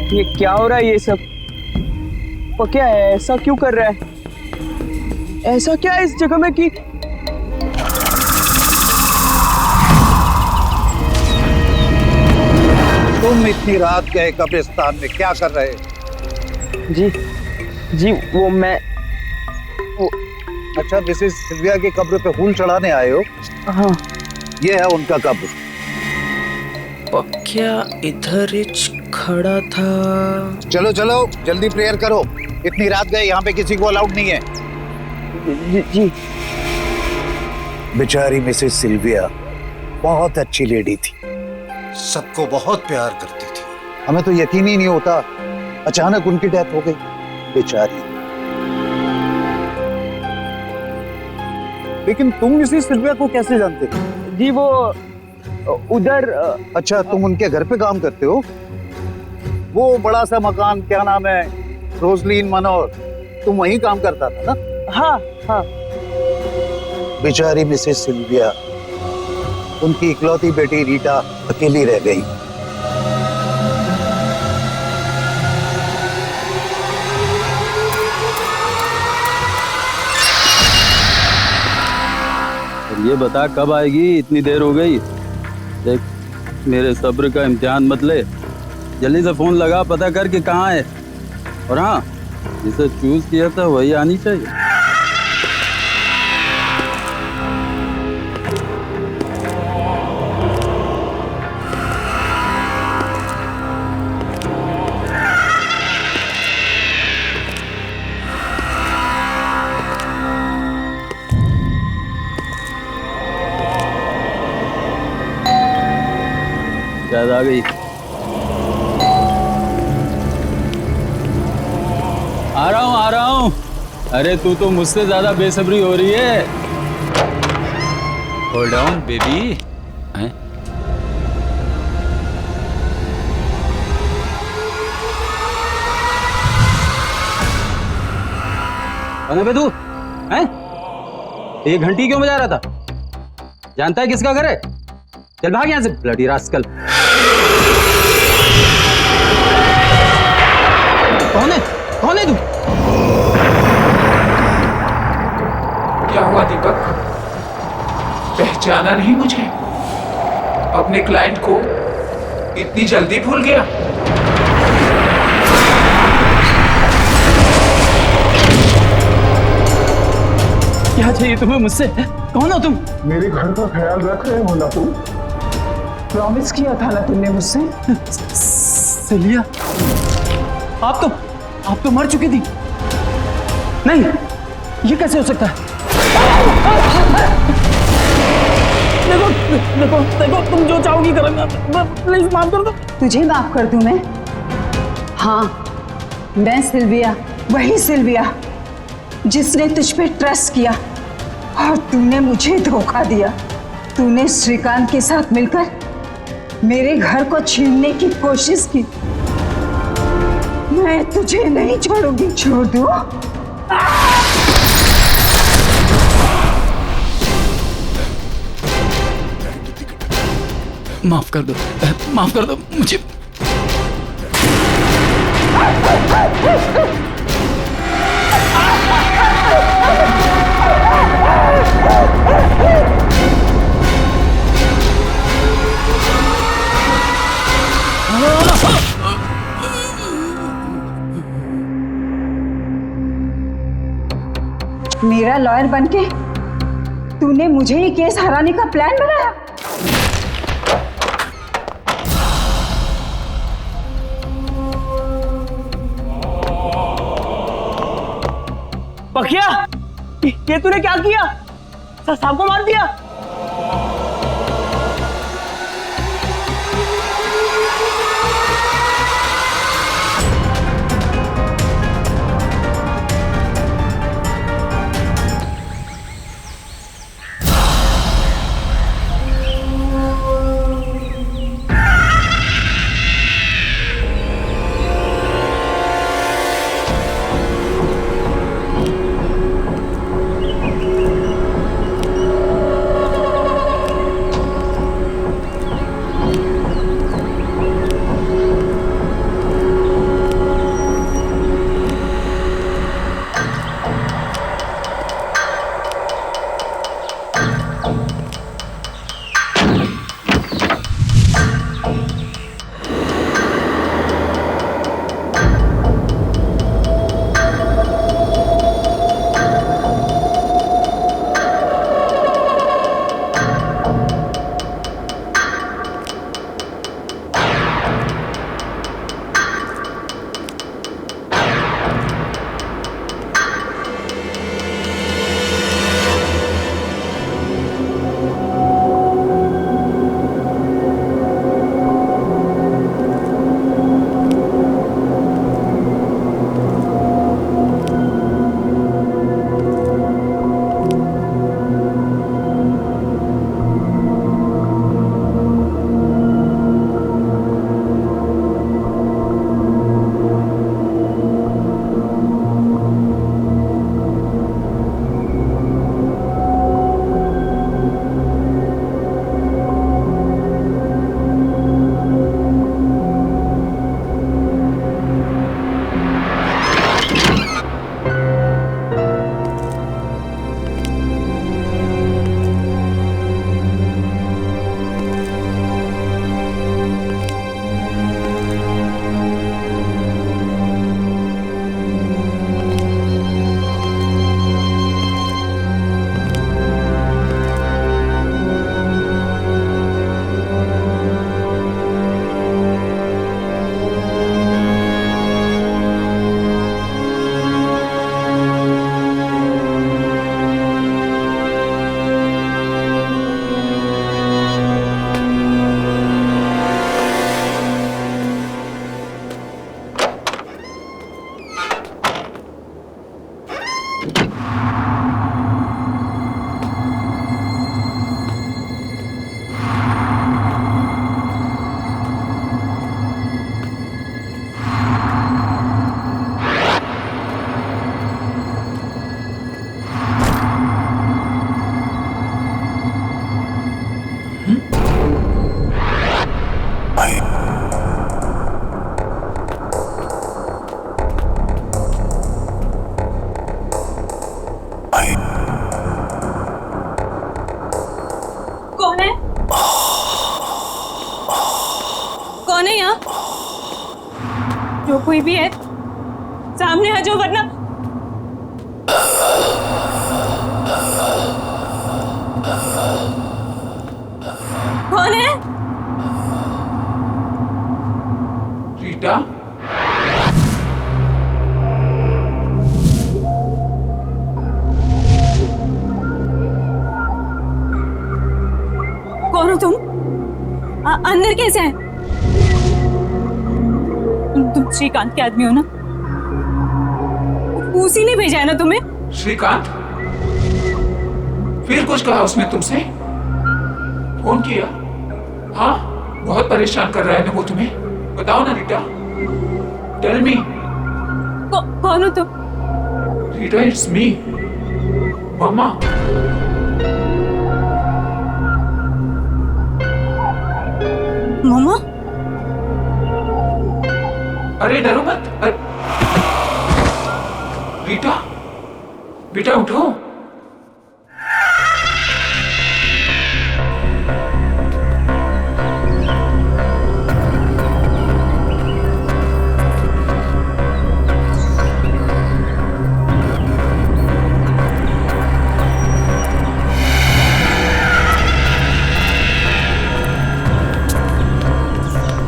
ये क्या हो रहा है ये सब? पकिया ऐसा क्यों कर रहा है? ऐसा क्या है इस जगह में कि तुम इतनी रात के कब्रिस्तान में क्या कर रहे? जी वो मैं अच्छा, मिसेस सिल्विया की कब्र पे फूल चढ़ाने आए हो? हाँ। ये है उनका कब्र। पक्या इधर हिच खड़ा था। चलो चलो जल्दी प्रेयर करो, इतनी रात गए, यहाँ पे किसी को अलाउड नहीं है। जी। बेचारी मिसेस सिल्विया बहुत अच्छी लेडी थी, सबको बहुत प्यार करती थी। हमें तो यकीन ही नहीं होता अचानक उनकी डेथ हो गई, बेचारी। लेकिन तुम मिसेस सिल्विया को कैसे जानते हो? जी वो उधर। अच्छा, तुम उनके घर पे काम करते हो? वो बड़ा सा मकान, क्या नाम है, रोजलीन मनोर, तुम वहीं काम करता था ना? हाँ हाँ। बेचारी मिसेस सिल्विया, उनकी इकलौती बेटी रीटा अकेली रह गई। ये बता कब आएगी, इतनी देर हो गई। देख, मेरे सब्र का इम्तिहान मत ले, जल्दी से फोन लगा, पता कर कि कहाँ है। और हाँ, जिसे चूज किया था वही आनी चाहिए। शायद आ गई। आ रहा हूँ। अरे तू तो मुझसे ज्यादा बेसब्री हो रही है। Hold on baby. कौन है बे तू? हैं? ये घंटी क्यों बजा रहा था? जानता है किसका घर है? चल भाग यहाँ से, ब्लडी रास्कल। कौन है? कौन है तू? क्या हुआ दीपक, पहचाना नहीं मुझे? अपने क्लाइंट को इतनी जल्दी भूल गया? क्या चाहिए तुम्हें मुझसे? कौन हो तुम? मेरे घर का ख्याल रख रहे हो ना तुम? प्रॉमिस किया था ना तुमने मुझसे? सिलिया, आप तो मर चुकी थी। नहीं, ये कैसे हो सकता है? देखो, तुम जो चाहोगी करूंगा, प्लीज माफ कर दो। तुझे माफ कर दूं मैं? हाँ, मैं सिल्विया, वही सिल्विया जिसने तुझ पे ट्रस्ट किया और तूने मुझे धोखा दिया। तूने श्रीकांत के साथ मिलकर मेरे घर को छीनने की कोशिश की। मैं तुझे नहीं छोड़ूंगी। छोड़ दूं? माफ कर दो मुझे। मेरा लॉयर बनके तूने मुझे ही केस हराने का प्लान बनाया। पखिया, ये तूने क्या किया? साहब को मार दिया? कौन है? कौन है यहाँ? जो कोई भी है सामने आ जाओ, वरना कौन है? रीटा, कौन हो तुम? अंदर कैसे हैं? तुम श्रीकांत के आदमी हो ना? उसी ने भेजा है ना तुम्हें? श्रीकांत? फिर कुछ कहा उसने तुमसे? फोन किया? हाँ, बहुत परेशान कर रहा है ना वो तुम्हें? बताओ ना रीटा, टेल मी। कौन हो तुम? रीटा, इट्स मी, मम्मा। मम्मा? अरे डरो मत। रीटा, बेटा उठो।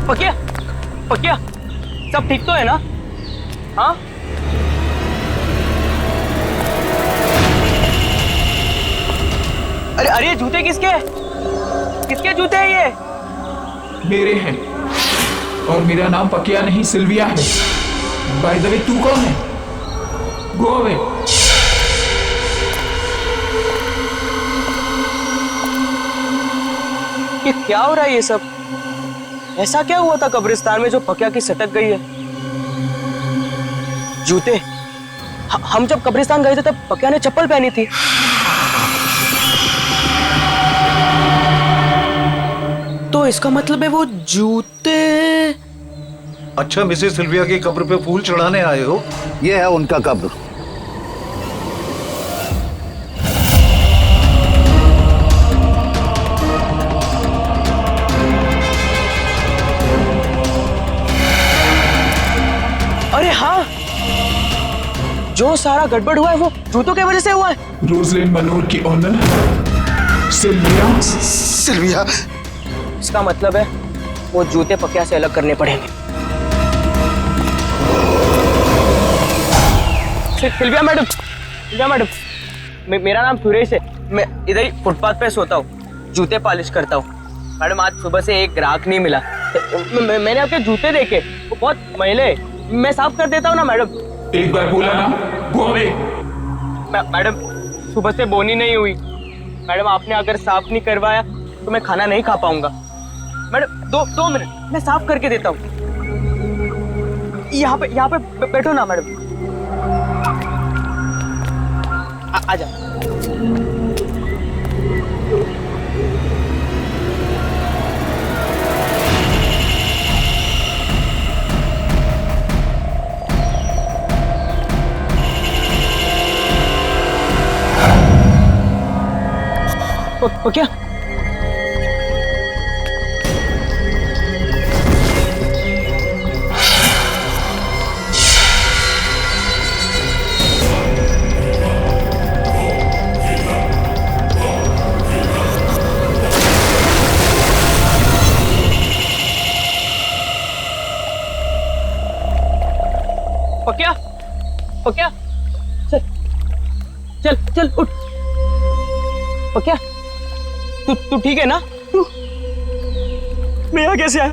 पकिया, पकिया, सब ठीक तो है ना? हाँ? अरे अरे, जूते किसके? किसके जूते हैं ये? मेरे हैं, और मेरा नाम पकिया नहीं सिल्विया है। बाय द वे, तू कौन है? Go away. ये क्या हो रहा है ये सब? ऐसा क्या हुआ था कब्रिस्तान में जो पकिया की सटक गई है? जूते? हम जब कब्रिस्तान गए थे तब पकिया ने चप्पल पहनी थी। तो इसका मतलब है वो जूते। अच्छा, मिसेस सिल्विया की कब्र पे फूल चढ़ाने आए हो? ये है उनका कब्र। अरे हाँ, जो सारा गड़बड़ हुआ है वो जूतों की वजह से हुआ है। रोजलिन मनोर की ऑनर सिल्विया। सिल्विया? इसका मतलब है वो जूते पकिया से अलग करने पड़ेंगे। सिल्विया मैडम, सिल्विया मैडम, मेरा नाम सुरेश है। मैं इधर ही फुटपाथ पे सोता हूँ, जूते पॉलिश करता हूँ। मैडम, आज सुबह से एक ग्राहक नहीं मिला। मैंने आपके जूते देखे, वो बहुत मैले। मैं साफ कर देता हूँ ना मैडम। एक बार बोला ना, गो अवे। मैडम, सुबह से बोनी नहीं हुई। मैडम, आपने अगर साफ नहीं करवाया तो मैं खाना नहीं खा पाऊंगा। मैडम, दो मिनट, मैं साफ करके देता हूँ। यहाँ पे बैठो ना मैडम। आजा। क्या? पकिया, पकिया, चल चल चल उठ। पकिया, तू ठीक है ना? मैं यहाँ कैसे आया?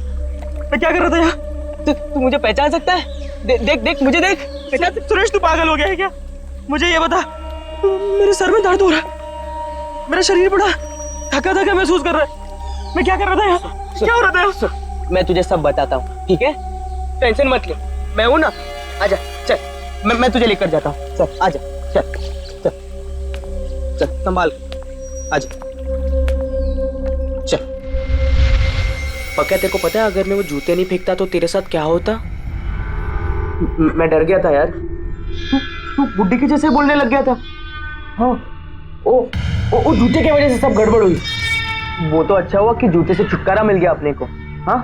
मैं क्या कर रहा था यहाँ? तू मुझे पहचान सकता है? देख मुझे देख। सुरेश, तू पागल हो गया है क्या? मुझे ये बता, मेरे सर में दर्द हो रहा है, मेरा शरीर बड़ा थका थका महसूस कर रहा है। मैं क्या कर रहा था यहाँ? क्या हो रहा था? मैं तुझे सब बताता हूँ, ठीक है? टेंशन मत ले, मैं हूँ ना। आजा, चल, मैं तुझे लेकर जाता हूँ। चल आजा, चल चल चल, संभाल, आजा, चल। पक्का तेरे को पता है अगर मैं वो जूते नहीं फेंकता तो तेरे साथ क्या होता? मैं डर गया था यार। तू बुड्ढी के जैसे बोलने लग गया था। हाँ, ओ जूते की वजह से सब गड़बड़ हुई। वो तो अच्छा हुआ कि जूते से छुटकारा मिल गया अपने को। हाँ,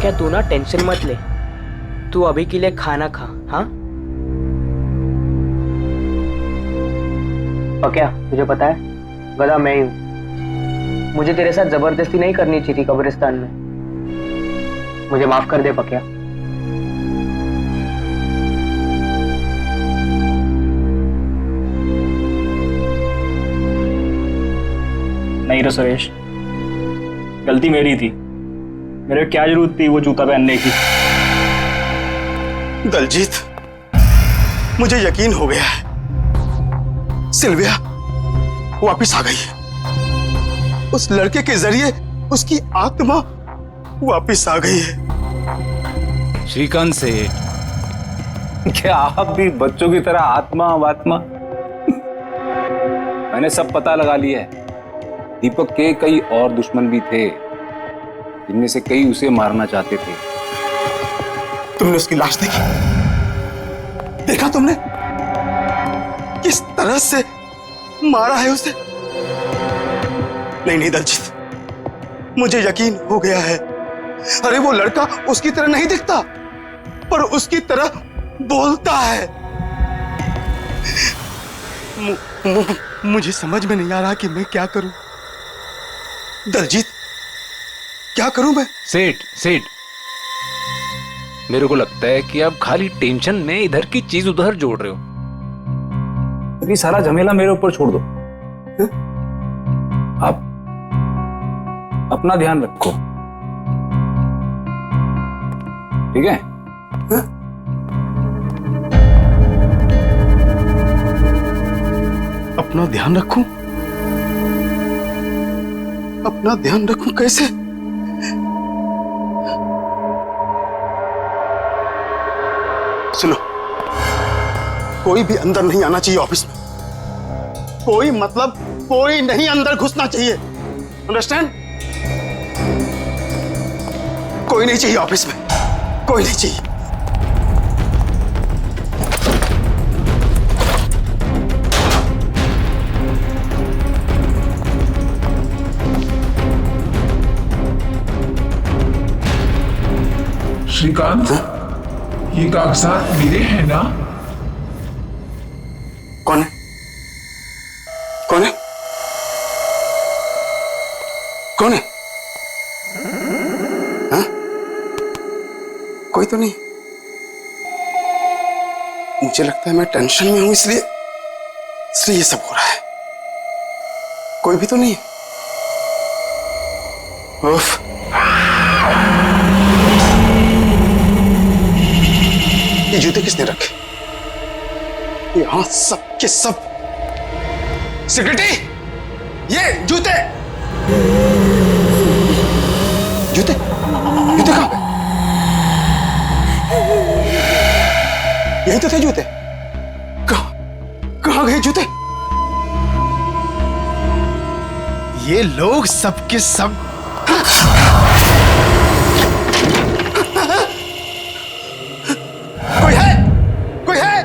क्या तू ना टेंशन मत ले, तू अभी के लिए खाना खा। हाँ क्या तुझे पता है गधा मैं ही हूं। मुझे तेरे साथ जबरदस्ती नहीं करनी चाहिए थी कब्रिस्तान में। मुझे माफ कर दे पक्या। नहीं रे सुरेश, गलती मेरी थी। मेरे क्या जरूरत थी वो जूता पहनने की। दलजीत, मुझे यकीन हो गया है सिल्विया वापस आ गई है। उस लड़के के जरिए उसकी आत्मा वापस आ गई है। श्रीकांत सेठ, क्या आप भी बच्चों की तरह आत्मा वात्मा? मैंने सब पता लगा लिया है। दीपक के कई और दुश्मन भी थे, जिनमें से कई उसे मारना चाहते थे। तुमने उसकी लाश देखी? देखा तुमने किस तरह से मारा है उसे? नहीं दलजीत, मुझे यकीन हो गया है। अरे वो लड़का उसकी तरह नहीं दिखता, पर उसकी तरह बोलता है। मुझे समझ में नहीं आ रहा कि मैं क्या करूं। दलजीत, क्या करूं मैं? सेठ, मेरे को लगता है कि आप खाली टेंशन में इधर की चीज उधर जोड़ रहे हो। अभी सारा झमेला मेरे ऊपर छोड़ दो। आप अपना ध्यान रखो, ठीक है? अपना ध्यान रखूं? अपना ध्यान रखूं कैसे? सुनो, कोई भी अंदर नहीं आना चाहिए ऑफिस में। कोई मतलब कोई नहीं अंदर घुसना चाहिए। अंडरस्टैंड? कोई नहीं चाहिए ऑफिस में, कोई नहीं चाहिए। श्रीकांत, ये कागजात मेरे हैं ना? कौन है? कौन है? कौन है? हाँ? कोई तो नहीं। मुझे लगता है मैं टेंशन में हूं, इसलिए ये सब हो रहा है। कोई भी तो नहीं है। उफ। ये जूते किसने रखे? यहां सब के सब। सेक्रेटरी, ये जूते कहां गए? यही तो थे जूते। कहां गए जूते? ये लोग सबके सब कोई है?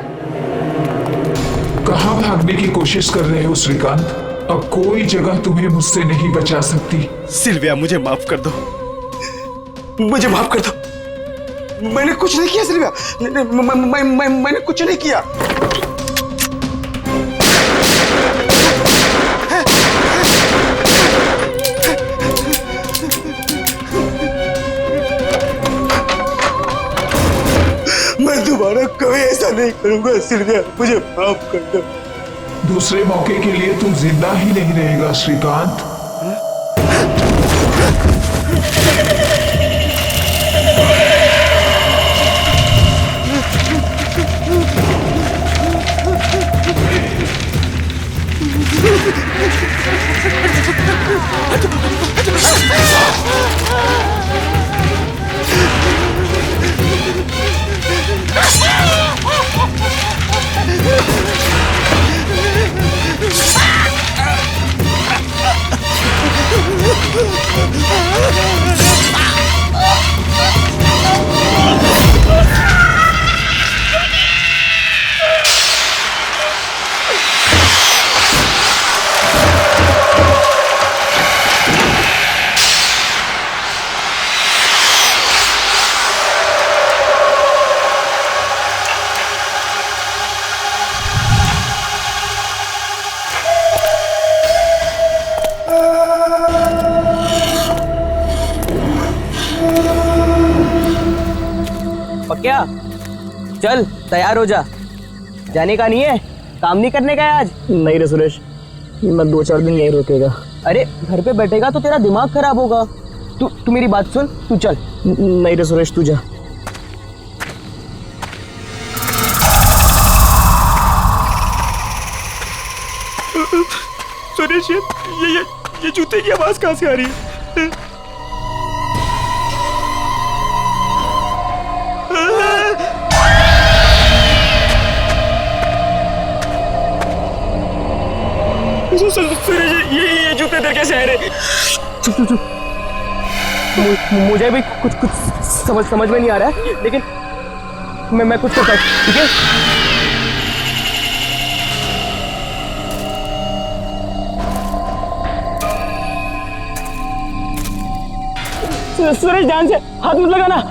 कहां भागने की कोशिश कर रहे हो श्रीकांत? अब कोई जगह तुम्हें मुझसे नहीं बचा सकती। सिल्विया, मुझे माफ कर दो। मुझे माफ कर दो। मैंने कुछ नहीं किया सिल्विया। मैंने कुछ नहीं किया। मैं दोबारा कभी ऐसा नहीं करूंगा सिल्विया, मुझे माफ कर दो। दूसरे मौके के लिए तू जिंदा ही नहीं रहेगा श्रीकांत। क्या चल तैयार हो जा, जाने का नहीं है, काम नहीं करने का है आज। नहीं रे सुरेश, मैं 2-4 दिन यहीं रुकेगा। अरे घर पे बैठेगा तो तेरा दिमाग खराब होगा। तू मेरी बात सुन, तू चल। नहीं रे सुरेश, तू जा। सुरेश, ये जूते की आवाज कहाँ से आ रही है? सुरेश, ये जूते इधर कैसे आ रहे? चुप। मुझे भी कुछ समझ में नहीं आ रहा है, लेकिन मैं कुछ करता हूँ, ठीक है? सुरेश, ध्यान से हाथ मत लगाना।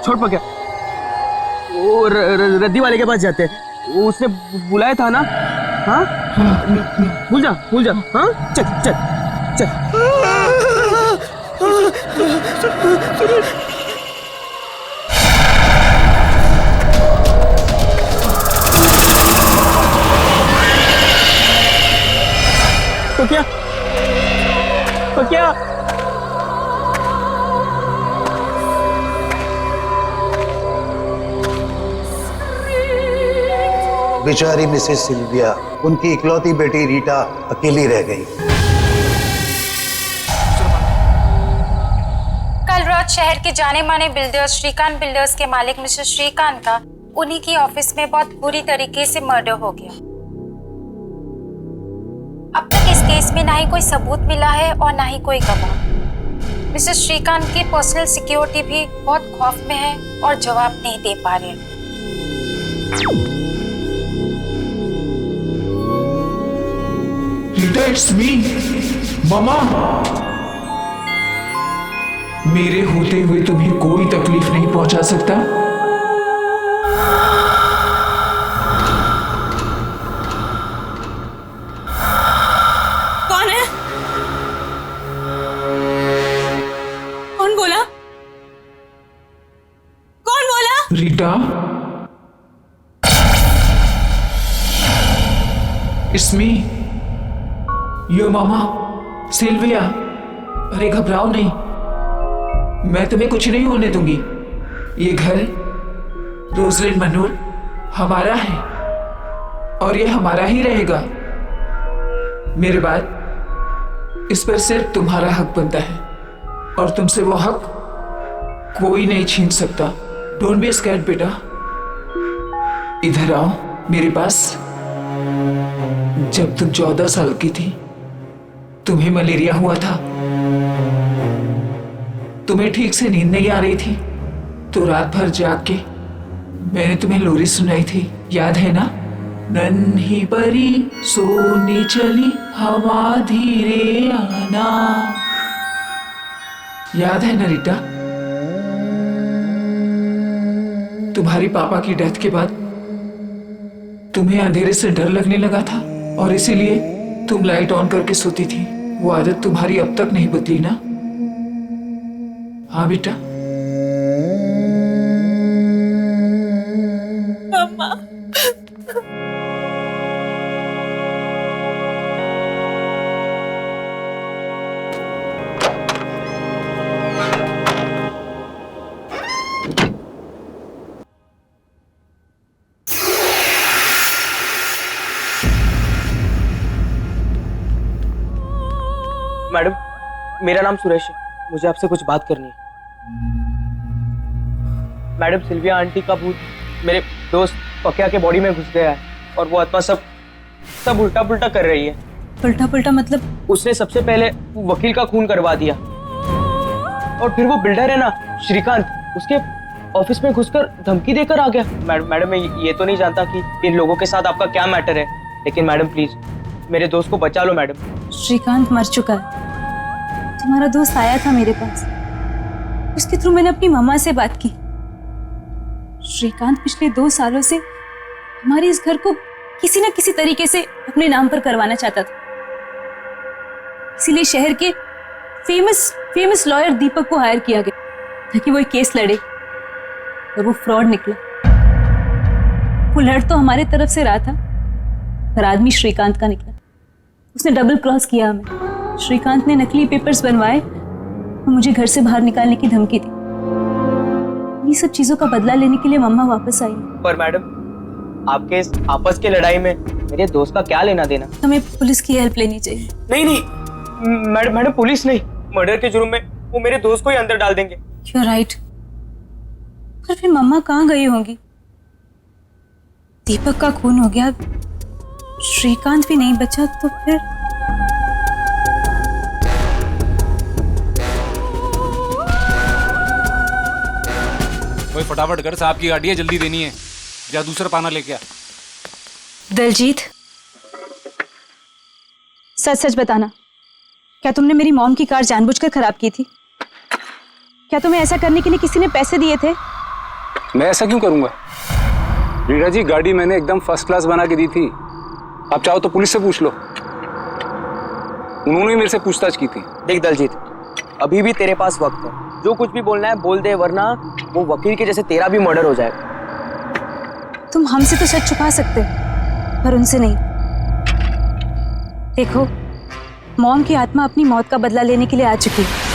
छोड़ पक्या, वो रद्दी वाले के पास जाते हैं, वो उसने बुलाया था ना। हाँ, भूल जा। हाँ, चल। तो क्या बेचारी मिसेस सिल्विया, उनकी इकलौती बेटी रीटा अकेली रह गई। कल रात शहर के जाने माने बिल्डर्स श्रीकांत बिल्डर्स के मालिक मिस्टर श्रीकांत का उन्हीं की ऑफिस में बहुत बुरी तरीके से मर्डर हो गया। अब तक इस केस में ना ही कोई सबूत मिला है और ना ही कोई गवाह। मिस्टर श्रीकांत की पर्सनल सिक्योरिटी भी बहुत खौफ में है और जवाब नहीं दे पा रहे। रीटा, इट्स मी, मामा। मेरे होते हुए तुम्हें कोई तकलीफ नहीं पहुंचा सकता। कौन है? कौन बोला? Rita, it's me, your mama Sylvia. अरे घबराओ नहीं, मैं तुम्हें कुछ नहीं होने दूंगी। ये घर रोजलिन मनोर हमारा है और ये हमारा ही रहेगा। मेरे बाद इस पर सिर्फ तुम्हारा हक बनता है और तुमसे वो हक कोई नहीं छीन सकता। डोंट बी स्कैर्ड बेटा, इधर आओ मेरे पास। जब तुम 14 साल की थी, तुम्हें मलेरिया हुआ था। तुम्हें ठीक से नींद नहीं आ रही थी, तो रात भर जाग के मैंने तुम्हें लोरी सुनाई थी, याद है ना? नन्ही परी सोने चली हवा धीरे आना, याद है ना रीटा? तुम्हारी पापा की डेथ के बाद तुम्हें अंधेरे से डर लगने लगा था और इसीलिए तुम लाइट ऑन करके सोती थी। वो आदत तुम्हारी अब तक नहीं बदली ना? हाँ बेटा। मम्मा। मैडम, मेरा नाम सुरेश है, मुझे आपसे कुछ बात करनी है। मैडम, सिल्विया आंटी का भूत मेरे दोस्त पकिया के बॉडी में घुस गया है और वो आत्मा सब उल्टा पुल्टा कर रही है। उल्टा पुल्टा मतलब? उसने सबसे पहले वकील का खून करवा दिया और फिर वो बिल्डर है ना श्रीकांत, उसके ऑफिस में घुसकर धमकी देकर आ गया। मैडम, मैं ये तो नहीं जानता कि इन लोगों के साथ आपका क्या मैटर है, लेकिन मैडम प्लीज मेरे दोस्त को बचा लो मैडम। श्रीकांत मर चुका है। तुम्हारा दोस्त आया था मेरे पास, उसके थ्रू मैंने अपनी मम्मा से बात की। श्रीकांत पिछले 2 सालों से हमारे इस घर को किसी न किसी तरीके से अपने नाम पर करवाना चाहता था, इसीलिए शहर के फेमस लॉयर दीपक को हायर किया गया ताकि वो एक केस लड़े, और वो फ्रॉड निकला। वो लड़ तो हमारे तरफ से रहा था, पर आदमी श्रीकांत का निकला। उसने डबल क्रॉस किया हमें। श्रीकांत ने नकली पेपर्स बनवाए और मुझे घर से बाहर निकालने की धमकी दी। ये सब चीजों का बदला लेने के लिए मम्मा वापस आई। पर मैडम, आपके इस आपस की लड़ाई में मेरे दोस्त का क्या लेना देना? हमें पुलिस की हेल्प लेनी चाहिए। नहीं मैडम, पुलिस नहीं, मर्डर के जुर्म में वो मेरे दोस्त को ही अंदर डाल देंगे। You're right। पर फिर मम्मा कहाँ गई होंगी? दीपक का खून हो गया, श्रीकांत भी नहीं बचा, तो फिर कोई फटाफट कर, साहब की गाड़ी है, जल्दी देनी है। जा दूसरा पाना लेके आ। दलजीत, सच सच बताना, क्या तुमने मेरी मॉम की कार जानबूझकर खराब की थी? क्या तुम्हें ऐसा करने के लिए किसी ने पैसे दिए थे? मैं ऐसा क्यों करूंगा? रीना जी, गाड़ी मैंने एकदम फर्स्ट क्लास बना के दी थी। आप चाहो तो पुलिस से पूछ लो, उन्होंने मेरे से पूछताछ की थी। देख दलजीत, अभी भी तेरे पास वक्त है, जो कुछ भी बोलना है बोल दे, वरना वो वकील के जैसे तेरा भी मर्डर हो जाएगा। तुम हमसे तो सच छुपा सकते हो, पर उनसे नहीं। देखो, मॉम की आत्मा अपनी मौत का बदला लेने के लिए आ चुकी है।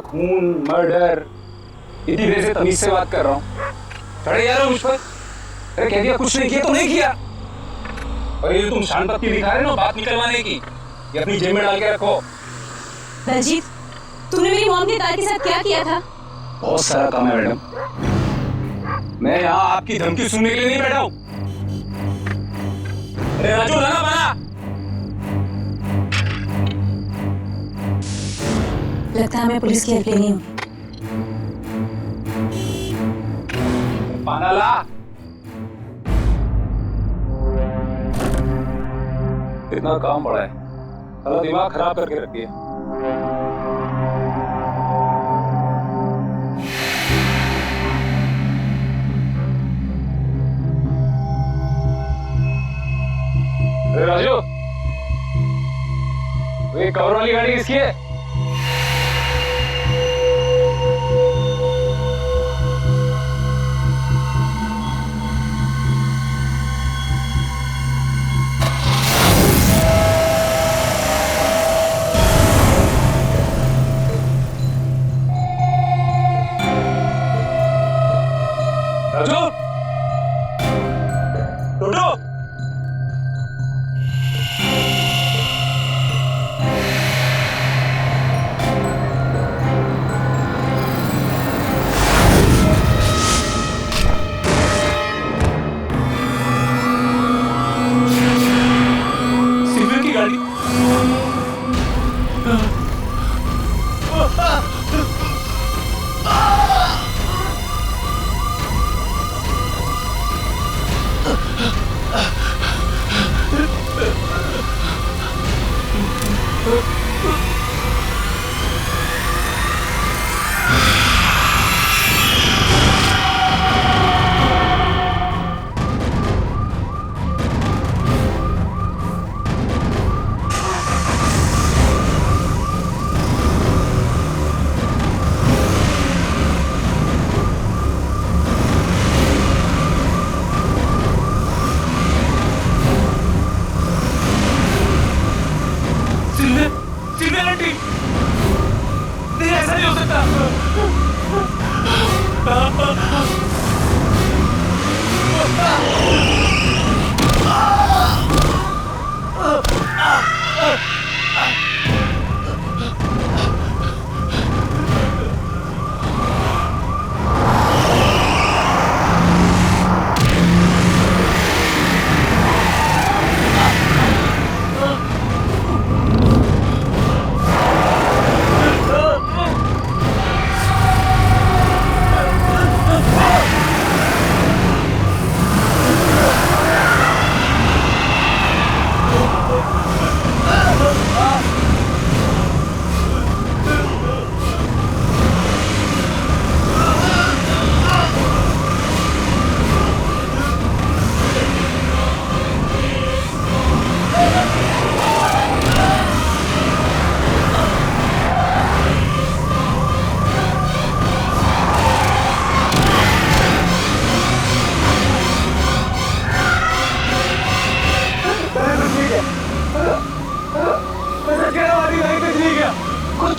खून, मर्डर, इतनी देर से तमीज से बात कर रहा हूँ। चढ़े जा रहे हो मुझ पर? अरे कह दिया कुछ नहीं किया तो नहीं किया। और ये तुम शान पत्ती दिखा रहे हो बात निकलवाने की, ये अपनी जेब में डाल के रखो। दलजीत, तुमने मेरी मॉम की कार के साथ क्या किया था? बहुत सारा काम है मैडम, मैं यहाँ आपकी धमकी सुनने के लिए नहीं बैठा हूँ। अरे राजू, लगा बना। लगता है मैं पुलिस की हेल्प लेनी हूँ। पाना ला। इतना काम बड़ा है, साला दिमाग खराब करके रखी है। अरे राजू, ये कवर वाली गाड़ी किसकी है? राजू, टोटो,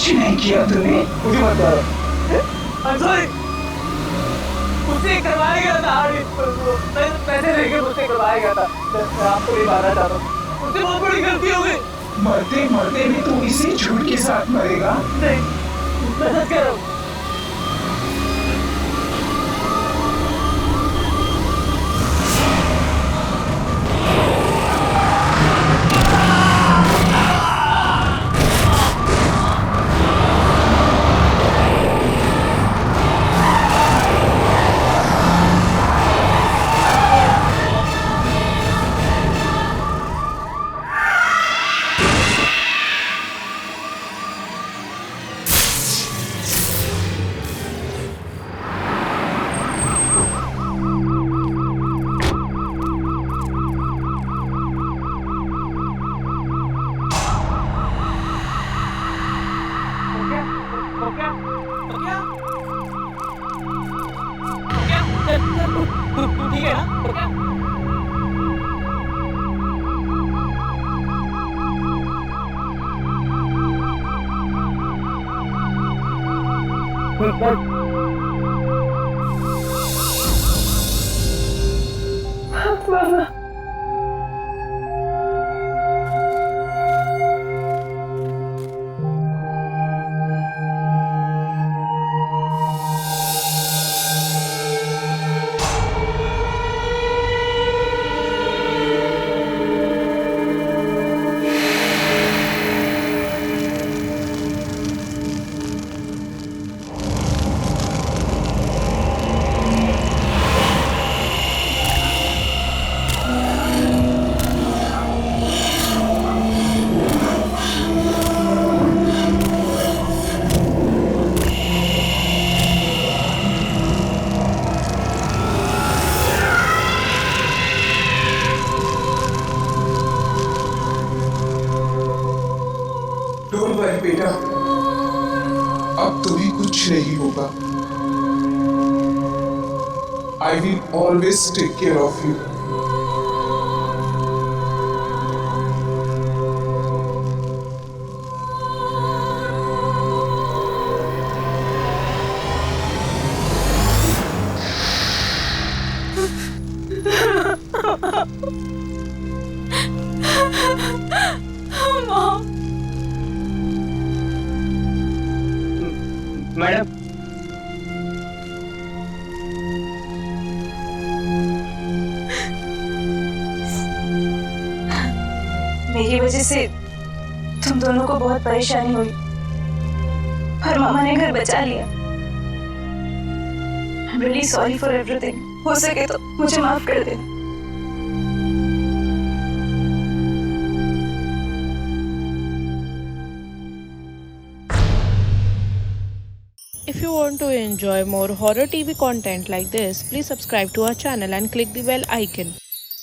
कुछ नहीं किया तूने। मुझे मत मारो। I'm sorry। मुझसे करवाया गया था पैसे लेके मुझसे करवाया गया था। मैं आपको नहीं मारना चाहता हूँ। मुझसे बहुत बड़ी गलती हो गई। मरते मरते भी तू इसी झूठ के साथ मरेगा। नहीं, मैं सच कह रहा हूँ। ठीक है ना? डोंट वरी बेटा, अब तुम्हें कुछ नहीं होगा। I will always take care of you. Madam, मेरी वजह से तुम दोनों को बहुत परेशानी हुई, पर मामा ने घर बचा लिया। I'm really sorry for everything। हो सके तो मुझे माफ कर देना। If you want to enjoy more horror TV content like this, please subscribe to our channel and click the bell icon.